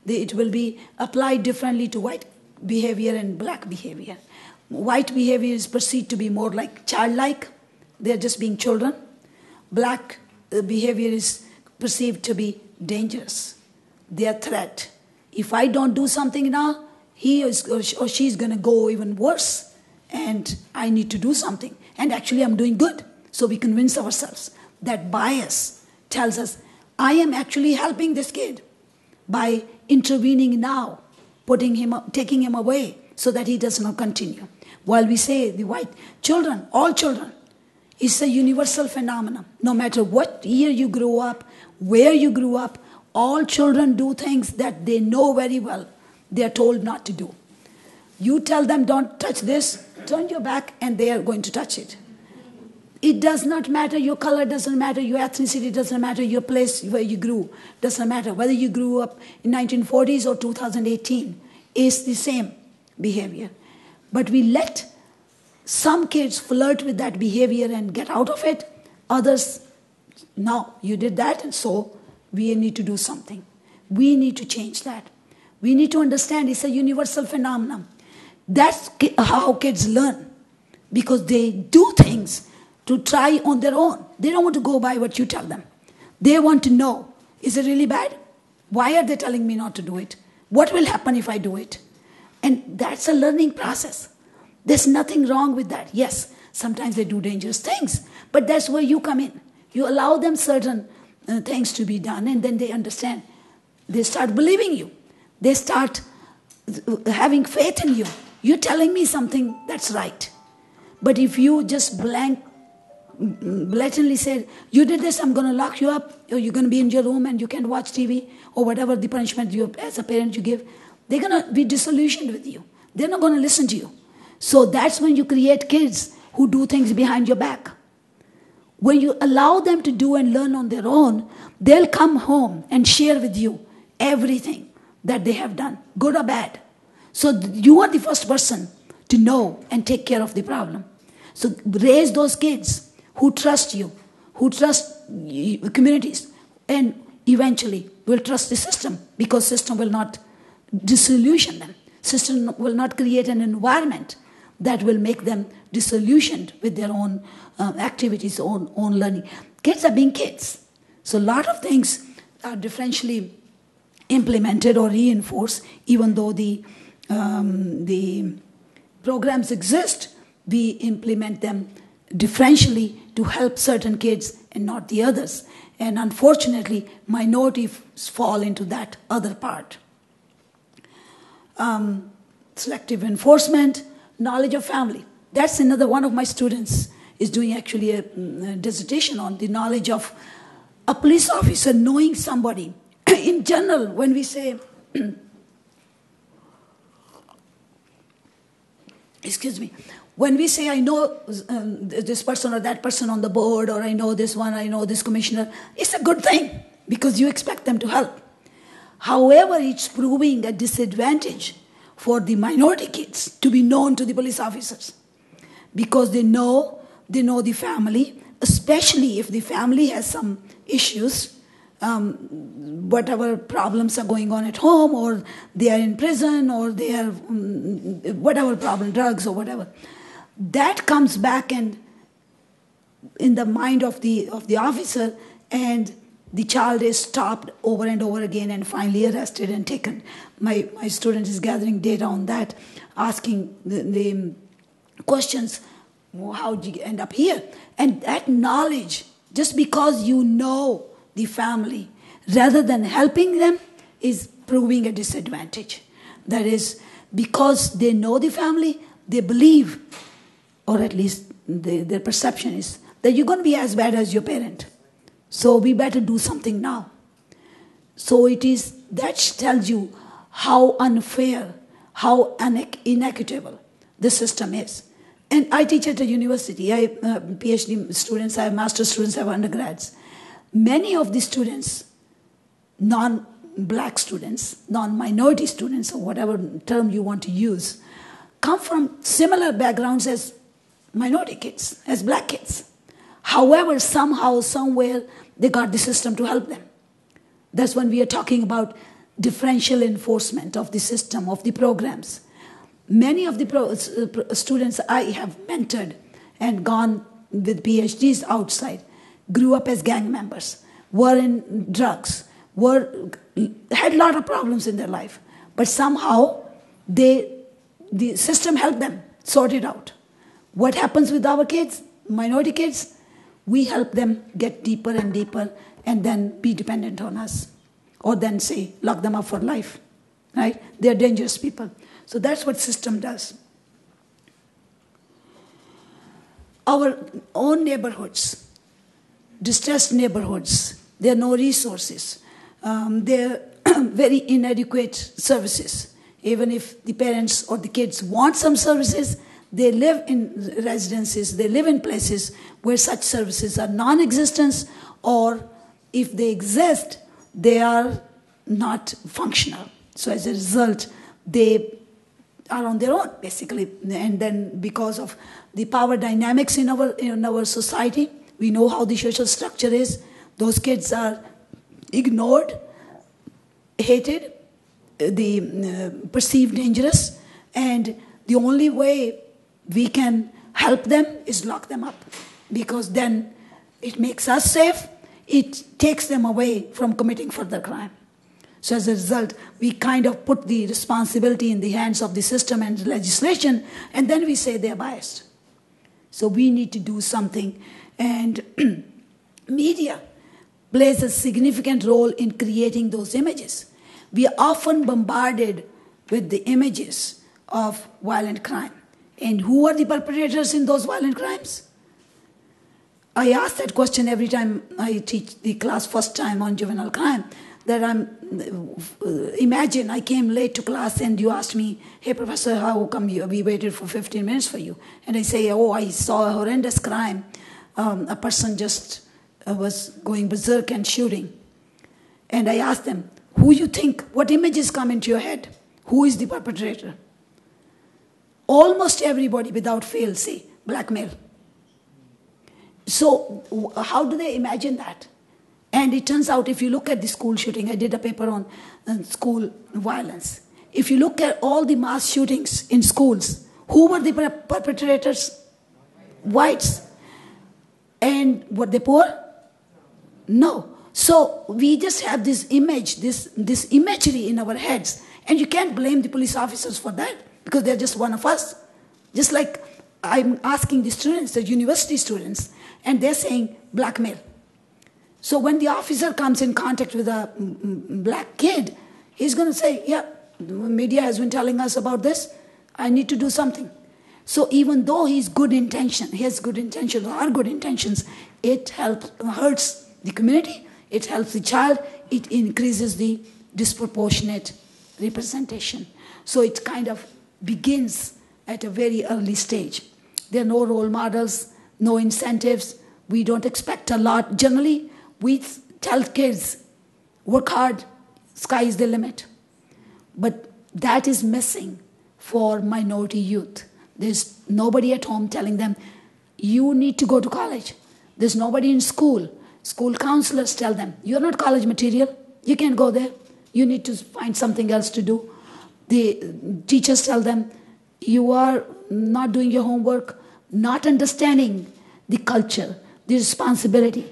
It will be applied differently to white behavior and black behavior. White behavior is perceived to be more like childlike. They're just being children. Black behavior is perceived to be dangerous. They're a threat. If I don't do something now, he or she's going to go even worse, and I need to do something. And actually, I'm doing good. So we convince ourselves. That bias tells us, I am actually helping this kid by intervening now, taking him away so that he does not continue. While we say the white children, all children, it's a universal phenomenon. No matter what year you grew up, where you grew up, all children do things that they know very well they are told not to do. You tell them, don't touch this, turn your back, and they are going to touch it. It does not matter, your color doesn't matter, your ethnicity doesn't matter, your place where you grew doesn't matter. Whether you grew up in 1940s or 2018, it's the same behavior. But we let some kids flirt with that behavior and get out of it. Others, no, you did that, and so we need to do something. We need to change that. We need to understand it's a universal phenomenon. That's how kids learn, because they do things to try on their own. They don't want to go by what you tell them. They want to know, is it really bad? Why are they telling me not to do it? What will happen if I do it? And that's a learning process. There's nothing wrong with that. Yes, sometimes they do dangerous things, but that's where you come in. You allow them certain things to be done, and then they understand. They start believing you. They start having faith in you. You're telling me something that's right. But if you just blatantly say, you did this, I'm going to lock you up, or you're going to be in your room and you can't watch TV, or whatever the punishment you, as a parent, you give, they're going to be disillusioned with you. They're not going to listen to you. So that's when you create kids who do things behind your back. When you allow them to do and learn on their own, they'll come home and share with you everything that they have done, good or bad. So you are the first person to know and take care of the problem. So raise those kids who trust you, who trust communities, and eventually will trust the system, because system will not disillusion them. System will not create an environment that will make them disillusioned with their own activities, own learning. Kids are being kids. So a lot of things are differentially implemented or reinforced, even though the programs exist, we implement them differentially to help certain kids and not the others. And unfortunately, minorities fall into that other part. Selective enforcement, knowledge of family. That's another one of my students is doing actually a dissertation on the knowledge of a police officer knowing somebody. In general, when we say, excuse me, when we say I know this person or that person on the board, or I know this one, I know this commissioner, it's a good thing because you expect them to help. However, it's proving a disadvantage for the minority kids to be known to the police officers, because they know the family, especially if the family has some issues, whatever problems are going on at home, or they are in prison, or they are whatever problem, drugs or whatever. That comes back and in the mind of the officer, and the child is stopped over and over again and finally arrested and taken. My student is gathering data on that, asking the questions, how did you end up here? And that knowledge, just because you know the family, rather than helping them, is proving a disadvantage. That is, because they know the family, they believe, or at least their perception is, that you're going to be as bad as your parent. So we better do something now. So it is, that tells you how unfair, how inequitable the system is. And I teach at a university. I have PhD students, I have master's students, I have undergrads. Many of the students, non-black students, non-minority students, or whatever term you want to use, come from similar backgrounds as minority kids, as black kids. However, somehow, somewhere, they got the system to help them. That's when we are talking about differential enforcement of the system, of the programs. Many of the students I have mentored and gone with PhDs outside grew up as gang members, were in drugs, had a lot of problems in their life. But somehow, the system helped them sort it out. What happens with our kids, minority kids? We help them get deeper and deeper and then be dependent on us. Or then say, lock them up for life. Right? They're dangerous people. So that's what system does. Our own neighborhoods, distressed neighborhoods, there are no resources. There are very inadequate services. Even if the parents or the kids want some services, they live in residences, they live in places where such services are non-existent, or if they exist, they are not functional. So as a result, they are on their own, basically. And then because of the power dynamics in our society, we know how the social structure is. Those kids are ignored, hated, perceived dangerous, and the only way we can help them is lock them up, because then it makes us safe, it takes them away from committing further crime. So as a result, we kind of put the responsibility in the hands of the system and legislation, and then we say they're biased. So we need to do something. And media plays a significant role in creating those images. We are often bombarded with the images of violent crime. And who are the perpetrators in those violent crimes? I ask that question every time I teach the class first time on juvenile crime. that imagine I came late to class and you asked me, hey, professor, how come we waited for 15 minutes for you? And I say, oh, I saw a horrendous crime. A person just was going berserk and shooting. And I asked them, who you think, what images come into your head? Who is the perpetrator? Almost everybody without fail say blackmail. So how do they imagine that? And it turns out, if you look at the school shooting, I did a paper on school violence. If you look at all the mass shootings in schools, who were the perpetrators? Whites. And were they poor? No. So we just have this image, this imagery in our heads. And you can't blame the police officers for that, because they're just one of us. Just like I'm asking the students, the university students, and they're saying blackmail. So when the officer comes in contact with a black kid, he's going to say, yeah, the media has been telling us about this. I need to do something. So even though his good intentions are good intentions, it hurts the community, it helps the child, it increases the disproportionate representation. So it kind of begins at a very early stage. There are no role models, no incentives. We don't expect a lot. Generally, we tell kids, work hard, sky is the limit. But that is missing for minority youth. There's nobody at home telling them, you need to go to college. There's nobody in school. School counselors tell them, you're not college material. You can't go there. You need to find something else to do. The teachers tell them, you are not doing your homework, not understanding the culture, the responsibility.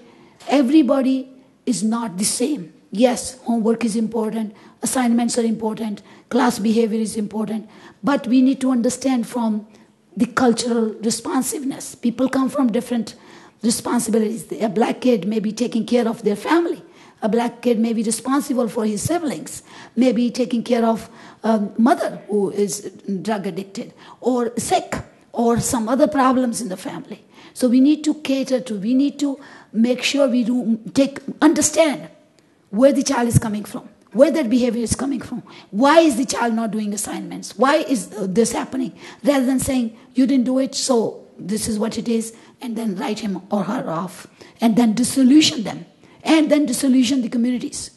Everybody is not the same. Yes, homework is important, assignments are important, class behavior is important, but we need to understand from the cultural responsiveness. People come from different responsibilities. A black kid may be taking care of their family. A black kid may be responsible for his siblings, maybe taking care of a mother who is drug addicted or sick or some other problems in the family. So we need to we need to make sure we understand where the child is coming from, where that behavior is coming from. Why is the child not doing assignments? Why is this happening? Rather than saying, you didn't do it, so this is what it is, and then write him or her off, and then disillusion them, and then disillusion the communities.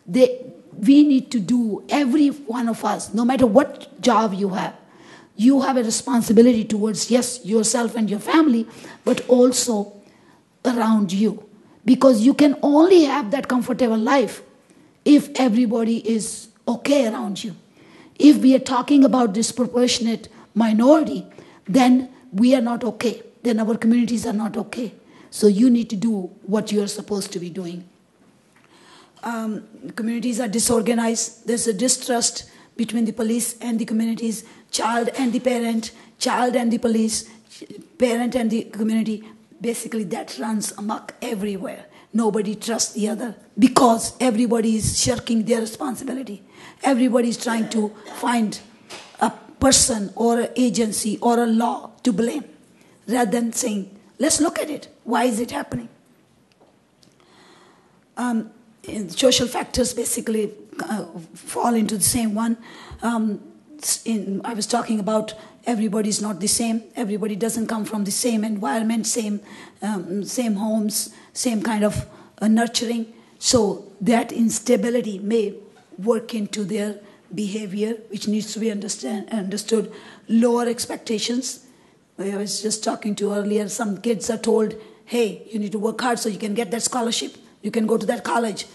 We need to do, every one of us, no matter what job you have a responsibility towards, yes, yourself and your family, but also around you. Because you can only have that comfortable life if everybody is okay around you. If we are talking about disproportionate minority, then we are not okay. Then our communities are not okay. So you need to do what you are supposed to be doing. Communities are disorganized. There's a distrust between the police and the communities, child and the parent, child and the police, parent and the community. Basically, that runs amok everywhere. Nobody trusts the other because everybody is shirking their responsibility. Everybody is trying to find a person or an agency or a law to blame rather than saying, let's look at it. Why is it happening? Social factors basically fall into the same one. I was talking about everybody is not the same. Everybody doesn't come from the same environment, same homes, same kind of nurturing. So that instability may work into their behavior, which needs to be understood. Lower expectations. I was just talking to earlier, some kids are told, hey, you need to work hard so you can get that scholarship. You can go to that college.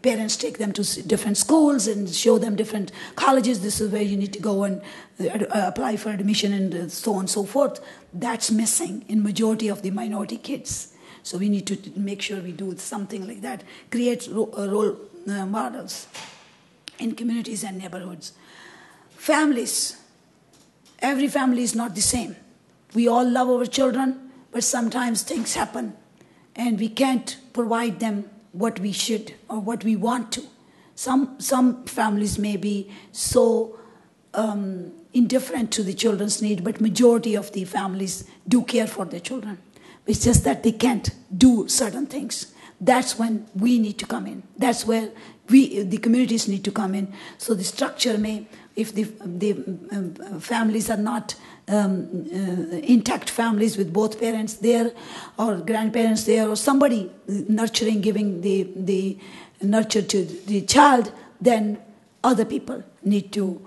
Parents take them to different schools and show them different colleges. This is where you need to go and apply for admission and so on and so forth. That's missing in majority of the minority kids. So we need to make sure we do something like that. Create role models in communities and neighborhoods. Families. Every family is not the same. We all love our children, but sometimes things happen and we can't provide them what we should or what we want to. Some families may be so indifferent to the children's need, but majority of the families do care for their children. It's just that they can't do certain things. That's when we need to come in. That's where the communities need to come in. So the structure may, if the families are not intact families with both parents there or grandparents there or somebody nurturing, giving the nurture to the child, then other people need to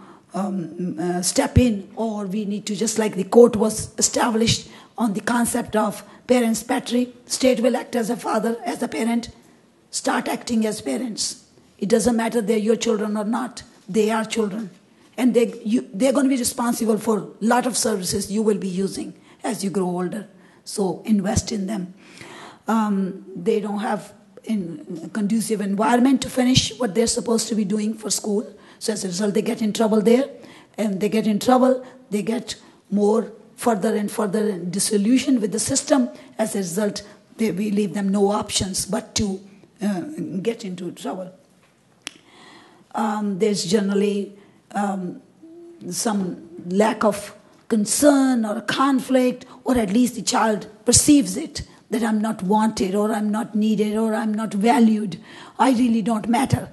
step in, or we need to, just like the court was established on the concept of parents patry, state will act as a father, as a parent, start acting as parents. It doesn't matter they're your children or not, they are children. And they're going to be responsible for a lot of services you will be using as you grow older. So invest in them. They don't have a conducive environment to finish what they're supposed to be doing for school. So as a result, they get in trouble there. And they get in trouble, they get more further and further disillusioned with the system. As a result, we leave them no options but to get into trouble. There's generally some lack of concern or conflict, or at least the child perceives it, that I'm not wanted, or I'm not needed, or I'm not valued. I really don't matter.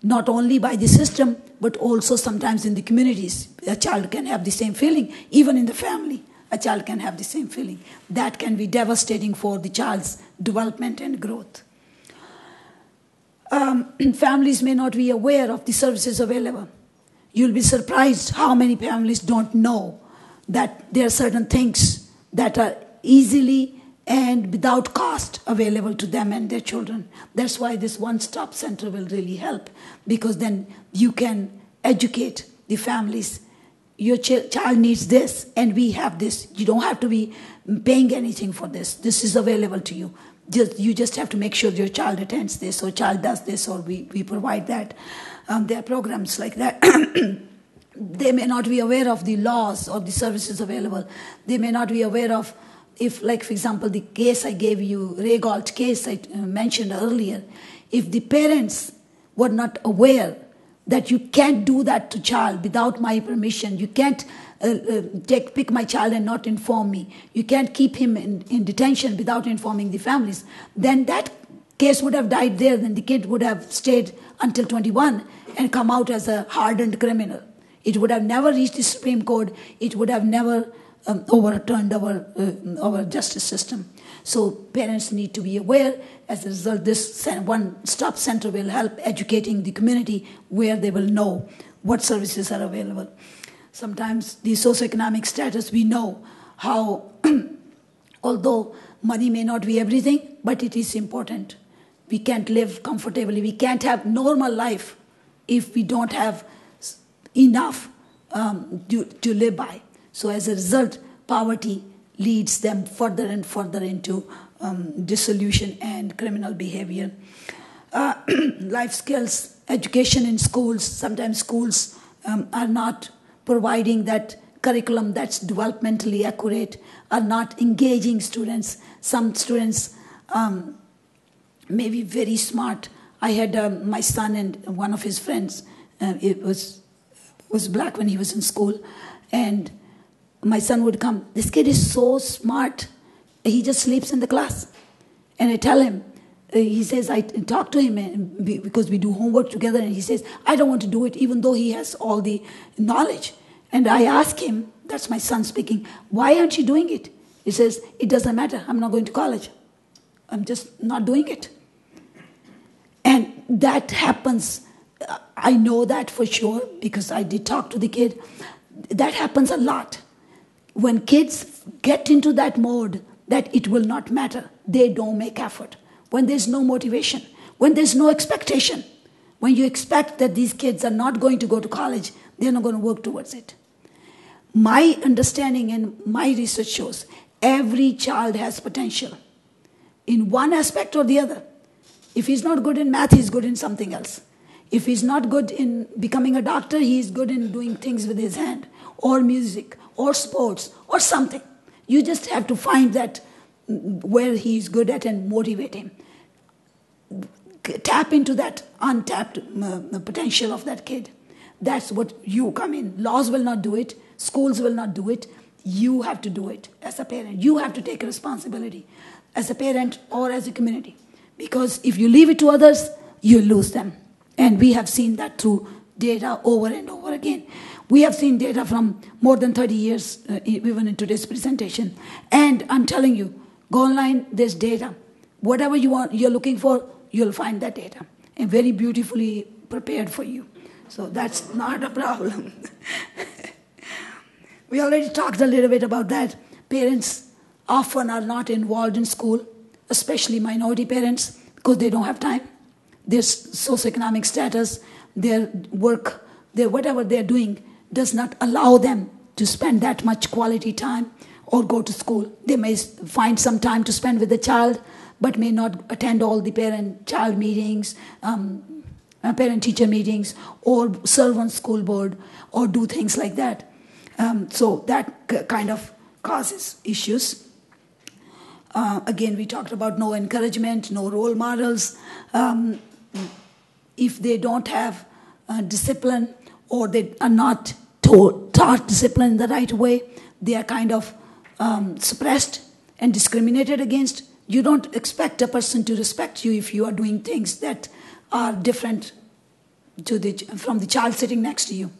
Not only by the system, but also sometimes in the communities. A child can have the same feeling. Even in the family, a child can have the same feeling. That can be devastating for the child's development and growth. Families may not be aware of the services available. You'll be surprised how many families don't know that there are certain things that are easily and without cost available to them and their children. That's why this one-stop center will really help, because then you can educate the families. Your child needs this, and we have this. You don't have to be paying anything for this. This is available to you. You just have to make sure your child attends this, or child does this, or we provide that. There are programs like that. They may not be aware of the laws or the services available. They may not be aware of, if, like, for example, the case I gave you, Ray Galt case I mentioned earlier, if the parents were not aware that you can't do that to child without my permission, you can't pick my child and not inform me, you can't keep him in detention without informing the families, then that case would have died there, then the kid would have stayed until 21 and come out as a hardened criminal. It would have never reached the Supreme Court. It would have never overturned our justice system. So parents need to be aware. As a result, this one-stop center will help educating the community, where they will know what services are available. Sometimes the socioeconomic status, we know how, although money may not be everything, but it is important. We can't live comfortably. We can't have normal life if we don't have enough to live by. So as a result, poverty leads them further and further into dissolution and criminal behavior. Life skills, education in schools. Sometimes schools are not providing that curriculum that's developmentally accurate, are not engaging students. Some students may be very smart. I had my son and one of his friends, it was black when he was in school, and my son would come, this kid is so smart, he just sleeps in the class. And I tell him, he says, I talk to him because we do homework together, and he says, I don't want to do it, even though he has all the knowledge. And I ask him, that's my son speaking, why aren't you doing it? He says, it doesn't matter, I'm not going to college. I'm just not doing it. And that happens. I know that for sure because I did talk to the kid. That happens a lot. When kids get into that mode that it will not matter, they don't make effort. When there's no motivation, when there's no expectation, when you expect that these kids are not going to go to college, they're not going to work towards it. My understanding and my research shows every child has potential in one aspect or the other. If he's not good in math, he's good in something else. If he's not good in becoming a doctor, he's good in doing things with his hand, or music, or sports, or something. You just have to find that where he's good at and motivate him. Tap into that untapped potential of that kid. That's what you come in. Laws will not do it. Schools will not do it. You have to do it as a parent. You have to take responsibility as a parent or as a community. Because if you leave it to others, you lose them. And we have seen that through data over and over again. We have seen data from more than 30 years, even in today's presentation. And I'm telling you, go online, there's data. Whatever you're looking for, you'll find that data. And very beautifully prepared for you. So that's not a problem. We already talked a little bit about that. Parents often are not involved in school, especially minority parents, because they don't have time. Their socioeconomic status, their work, whatever they're doing does not allow them to spend that much quality time or go to school. They may find some time to spend with the child, but may not attend all the parent-child meetings, parent-teacher meetings, or serve on school board, or do things like that. So that kind of causes issues. Again, we talked about no encouragement, no role models. If they don't have discipline, or they are not taught discipline in the right way, they are kind of suppressed and discriminated against. You don't expect a person to respect you if you are doing things that are different from the child sitting next to you.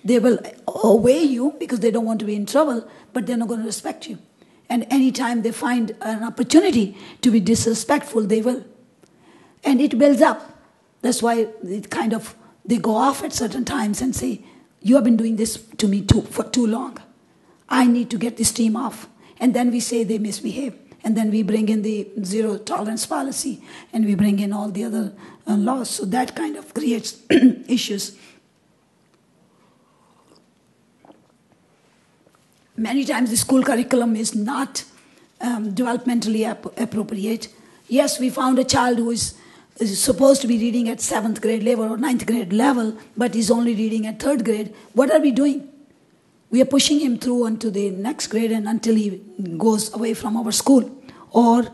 They will obey you because they don't want to be in trouble, but they're not going to respect you. And anytime they find an opportunity to be disrespectful, they will. And it builds up. That's why they go off at certain times and say, you have been doing this to me for too long. I need to get this team off. And then we say they misbehave. And then we bring in the zero tolerance policy, and we bring in all the other laws. So that kind of creates issues. Many times the school curriculum is not developmentally appropriate. Yes, we found a child who is supposed to be reading at 7th grade level or 9th grade level, but is only reading at 3rd grade. What are we doing? We are pushing him through onto the next grade and until he goes away from our school. Or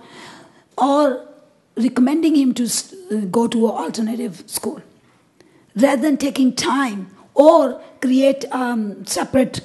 recommending him to go to an alternative school. Rather than taking time or create separate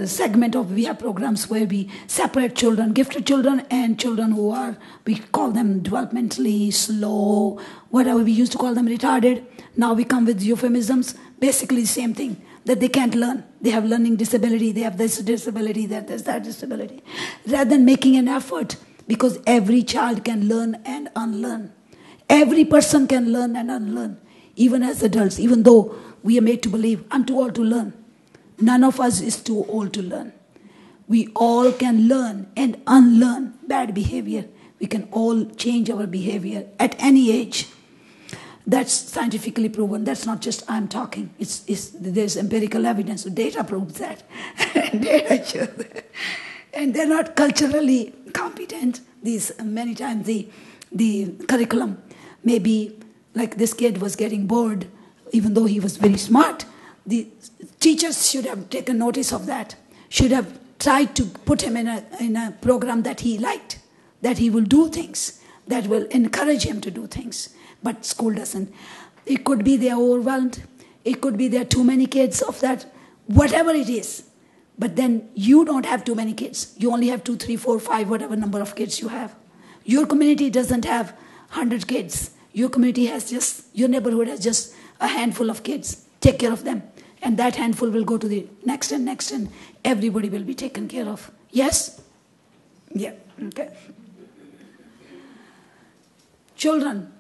segment of, we have programs where we separate children, gifted children and children who are, we call them developmentally slow, whatever we used to call them retarded. Now we come with euphemisms, basically the same thing, that they can't learn. They have learning disability, they have this disability, there's that disability. Rather than making an effort, because every child can learn and unlearn. Every person can learn and unlearn, even as adults, even though we are made to believe, I'm too old to learn. None of us is too old to learn. We all can learn and unlearn bad behavior. We can all change our behavior at any age. That's scientifically proven. That's not just I'm talking. There's empirical evidence. Data proves that. Data shows that. And they're not culturally competent. Many times the curriculum may be like this kid was getting bored, even though he was very smart. The teachers should have taken notice of that, should have tried to put him in a program that he liked, that he will do things, that will encourage him to do things. But school doesn't. It could be they're overwhelmed. It could be there are too many kids of that, whatever it is. But then you don't have too many kids. You only have 2, 3, 4, 5, whatever number of kids you have. Your community doesn't have 100 kids. Your community has your neighborhood has just a handful of kids. Take care of them. And that handful will go to the next and next, and everybody will be taken care of. Yes? Yeah. Okay. Children,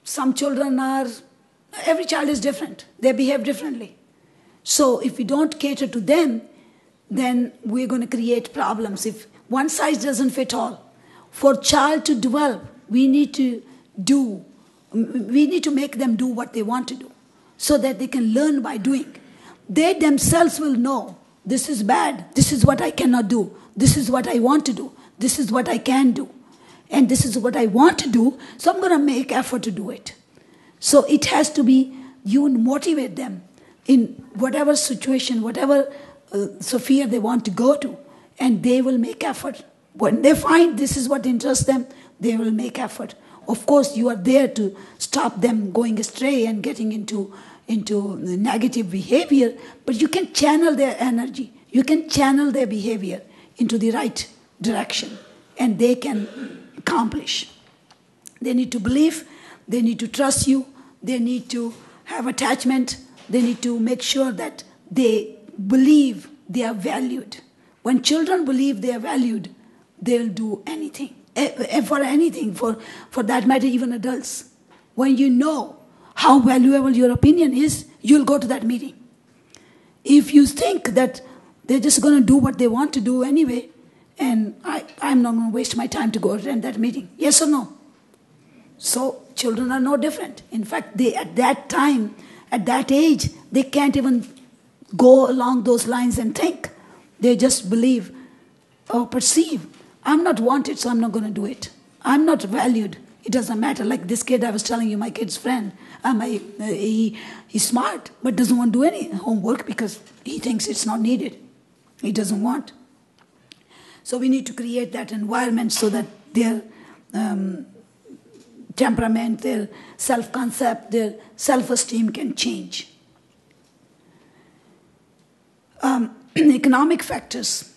some children every child is different. They behave differently. So if we don't cater to them, then we're going to create problems. If one size doesn't fit all, for child to develop, we need to make them do what they want to do, so that they can learn by doing. They themselves will know, this is bad, this is what I cannot do, this is what I want to do, this is what I can do, and this is what I want to do, so I'm going to make effort to do it. So it has to be, you motivate them in whatever situation, whatever sphere they want to go to, and they will make effort. When they find this is what interests them, they will make effort. Of course, you are there to stop them going astray and getting into negative behavior, but you can channel their energy. You can channel their behavior into the right direction, and they can accomplish. They need to believe, they need to trust you, they need to have attachment, they need to make sure that they believe they are valued. When children believe they are valued, they'll do anything, for anything, for that matter, even adults. When you know how valuable your opinion is, you'll go to that meeting. If you think that they're just going to do what they want to do anyway, and I'm not going to waste my time to go attend that meeting, yes or no? So children are no different. In fact, they at that time, at that age, they can't even go along those lines and think. They just believe or perceive, I'm not wanted, so I'm not going to do it. I'm not valued. It doesn't matter. Like this kid I was telling you, my kid's friend, he's smart, but doesn't want to do any homework because he thinks it's not needed. He doesn't want. So we need to create that environment so that their temperament, their self-concept, their self-esteem can change. Economic factors.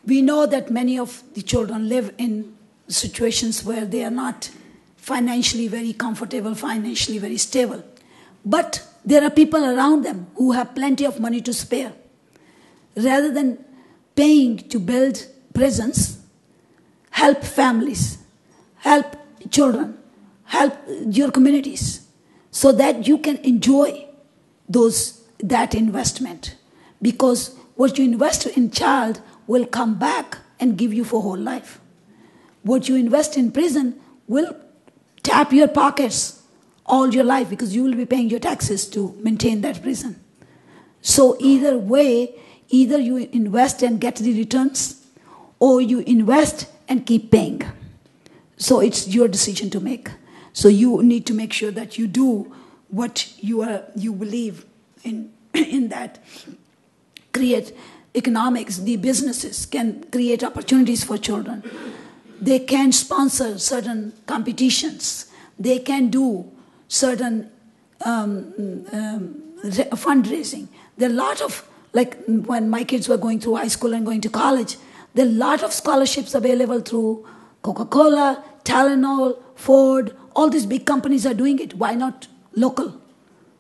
We know that many of the children live in situations where they are not financially very comfortable, financially very stable. But there are people around them who have plenty of money to spare. Rather than paying to build prisons, help families, help children, help your communities, so that you can enjoy that investment. Because what you invest in child will come back and give you for whole life. What you invest in prison will tap your pockets all your life because you will be paying your taxes to maintain that prison. So either way, either you invest and get the returns, or you invest and keep paying. So it's your decision to make. So you need to make sure that you do what you believe in that. Create economics. The businesses can create opportunities for children. They can sponsor certain competitions. They can do certain fundraising. There are a lot of, like when my kids were going through high school and going to college, there are a lot of scholarships available through Coca-Cola, Tylenol, Ford. All these big companies are doing it. Why not local?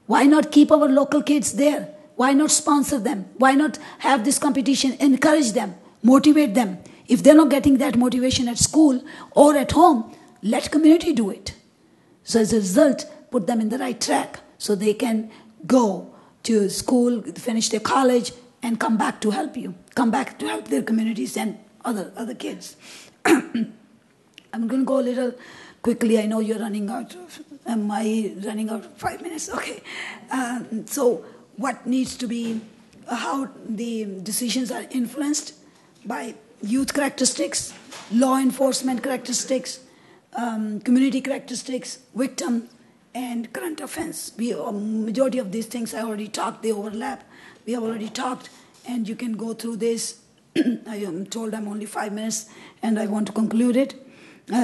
Why not keep our local kids there? Why not sponsor them? Why not have this competition, encourage them, motivate them? If they're not getting that motivation at school or at home, let community do it. So as a result, put them in the right track so they can go to school, finish their college, and come back to help you, come back to help their communities and other kids. I'm going to go a little quickly. I know you're running out of, am I running out of 5 minutes? Okay. So what needs to be, how the decisions are influenced by youth characteristics, law enforcement characteristics, community characteristics, victim, and current offense. Majority of these things I already talked, they overlap. We have already talked, and you can go through this. I am told I'm only 5 minutes, and I want to conclude it.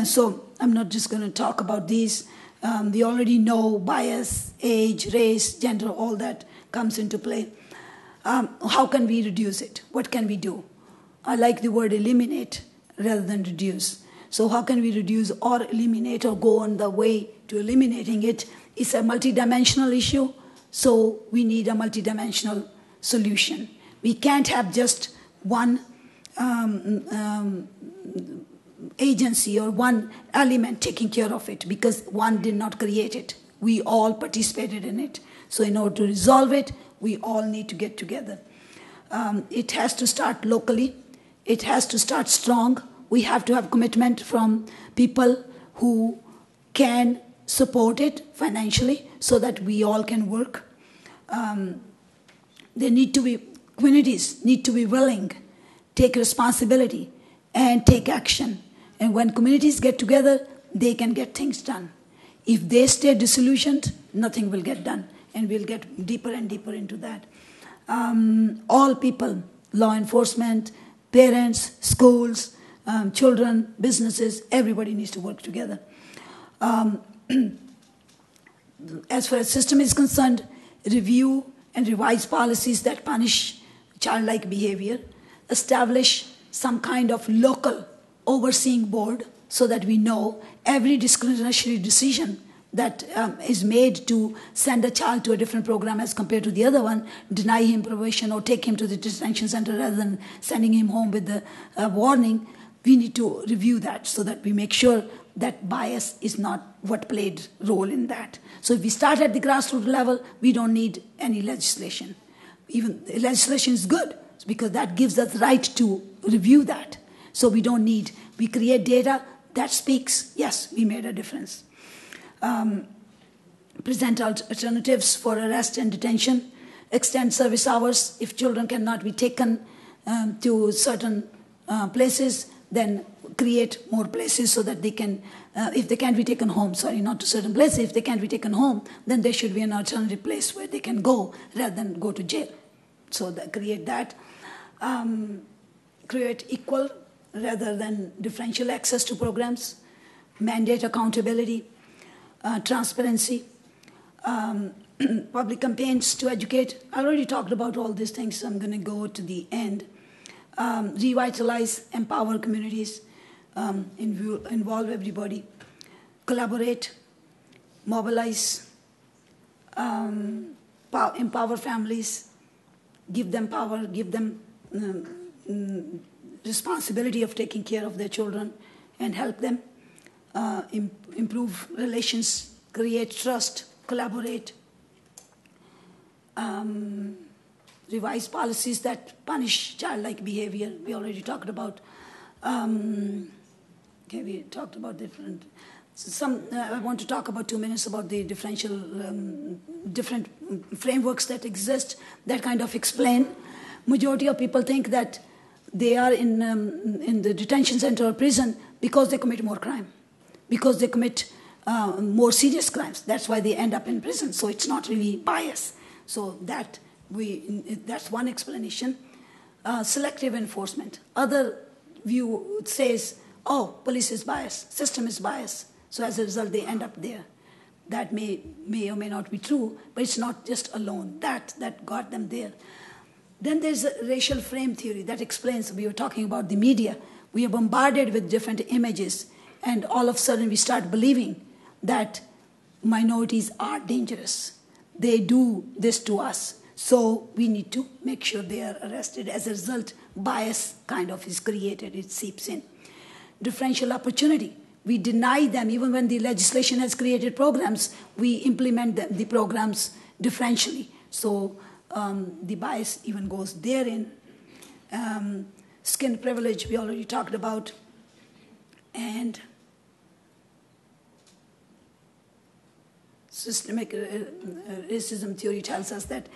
So I'm not just going to talk about these. We already know bias, age, race, gender, all that comes into play. How can we reduce it? What can we do? I like the word eliminate rather than reduce. So how can we reduce or eliminate or go on the way to eliminating it? It's a multidimensional issue, so we need a multidimensional solution. We can't have just one agency or one element taking care of it because one did not create it. We all participated in it. So in order to resolve it, we all need to get together. It has to start locally. It has to start strong. We have to have commitment from people who can support it financially so that we all can work. Communities need to be willing, take responsibility, and take action. And when communities get together, they can get things done. If they stay disillusioned, nothing will get done. And we'll get deeper and deeper into that. All people, law enforcement, parents, schools, children, businesses, everybody needs to work together. As far as system is concerned, review and revise policies that punish childlike behavior, establish some kind of local overseeing board so that we know every discriminatory decision that is made to send a child to a different program as compared to the other one, deny him probation or take him to the detention center rather than sending him home with the warning. We need to review that so that we make sure that bias is not what played role in that. So if we start at the grassroots level, we don't need any legislation. Even legislation is good because that gives us the right to review that. So we don't need, we create data that speaks, yes, we made a difference. Present alternatives for arrest and detention, extend service hours. If children cannot be taken to certain places, then create more places so that they can, if they can't be taken home, sorry, not to certain places, if they can't be taken home, then there should be an alternative place where they can go rather than go to jail. So create that. Create equal rather than differential access to programs, mandate accountability, transparency, public campaigns to educate. I already talked about all these things, so I'm going to go to the end. Revitalize, empower communities, involve everybody, collaborate, mobilize, empower families, give them power, give them responsibility of taking care of their children, and help them improve relations, create trust, collaborate, revise policies that punish childlike behavior. We already talked about. Okay, we talked about different. I want to talk about 2 minutes about the differential, different frameworks that exist that kind of explain. Majority of people think that they are in the detention center or prison because they commit more crime, because they commit more serious crimes. That's why they end up in prison. So it's not really bias. So that's one explanation. Selective enforcement. Other view says, oh, police is biased, system is biased. So as a result, they end up there. That may or may not be true, but it's not just alone that got them there. Then there's a racial frame theory that explains, we were talking about the media. We are bombarded with different images, and all of a sudden we start believing that minorities are dangerous. They do this to us. So we need to make sure they are arrested. As a result, bias kind of is created, it seeps in. Differential opportunity. We deny them, even when the legislation has created programs, we implement the programs differentially. So the bias even goes therein. Skin privilege, we already talked about. And systemic racism theory tells us that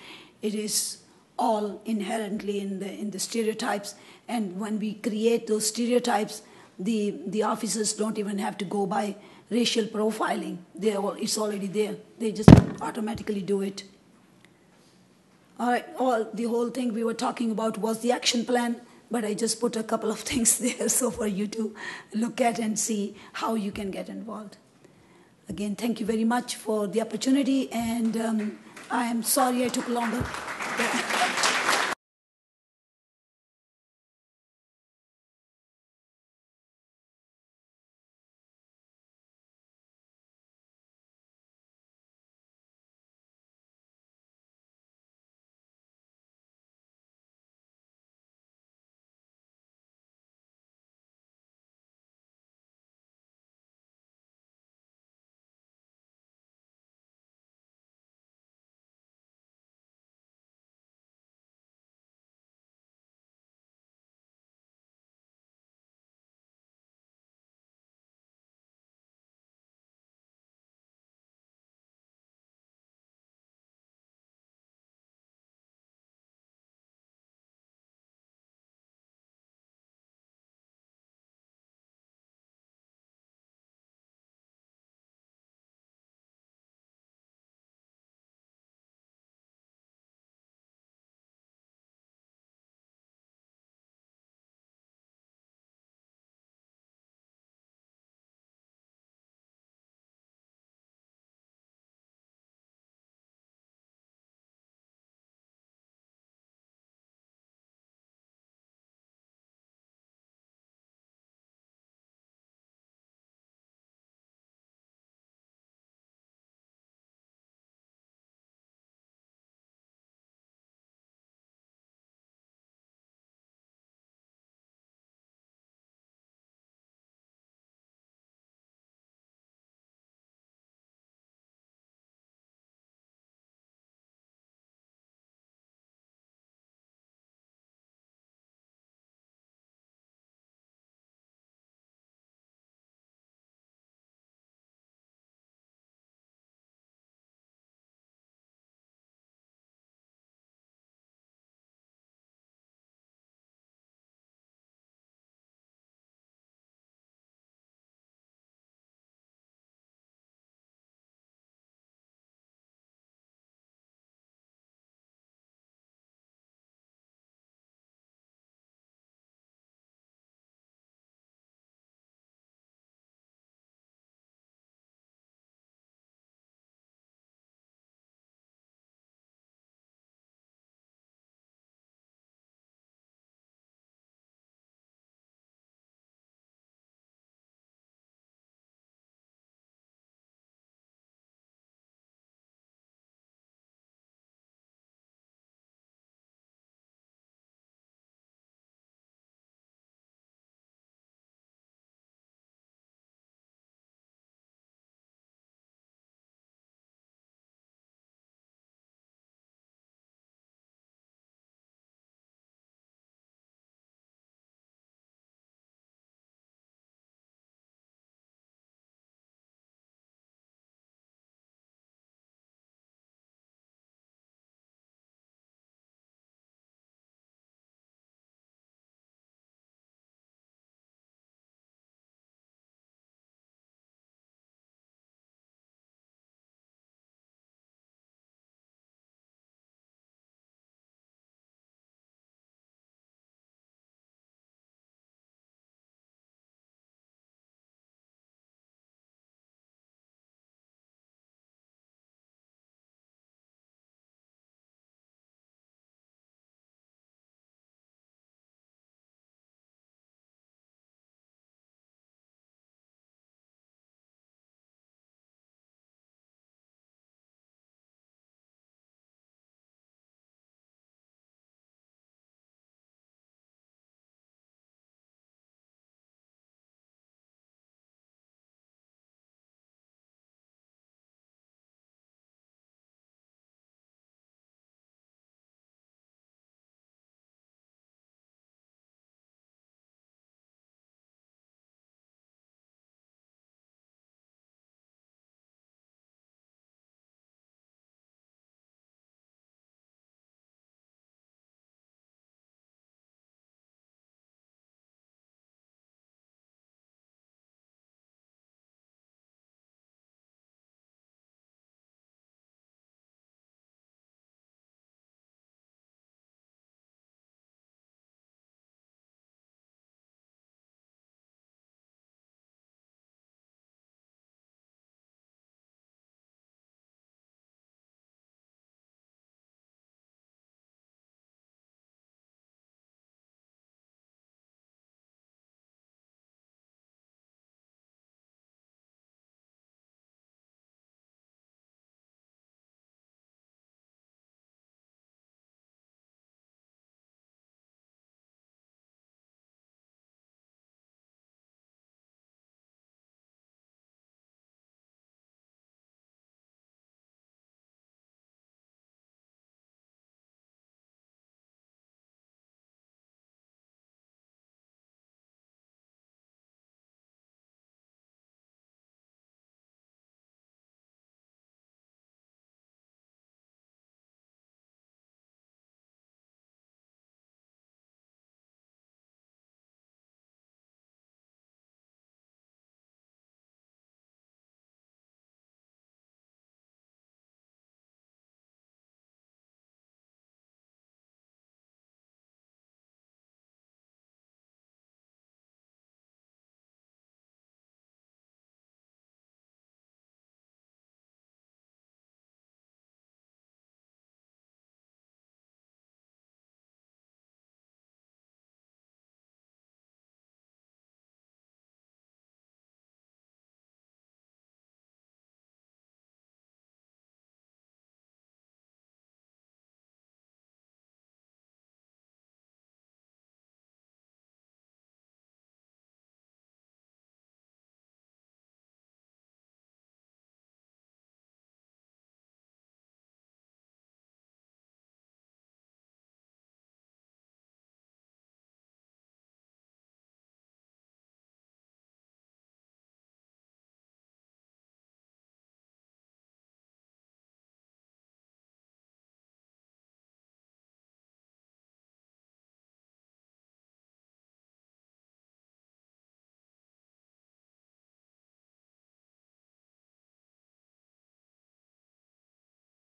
it is all inherently in the stereotypes. And when we create those stereotypes, the officers don't even have to go by racial profiling. It's already there. They just automatically do it. All right, the whole thing we were talking about was the action plan, but I just put a couple of things there so for you to look at and see how you can get involved. Again, thank you very much for the opportunity, and I am sorry I took longer.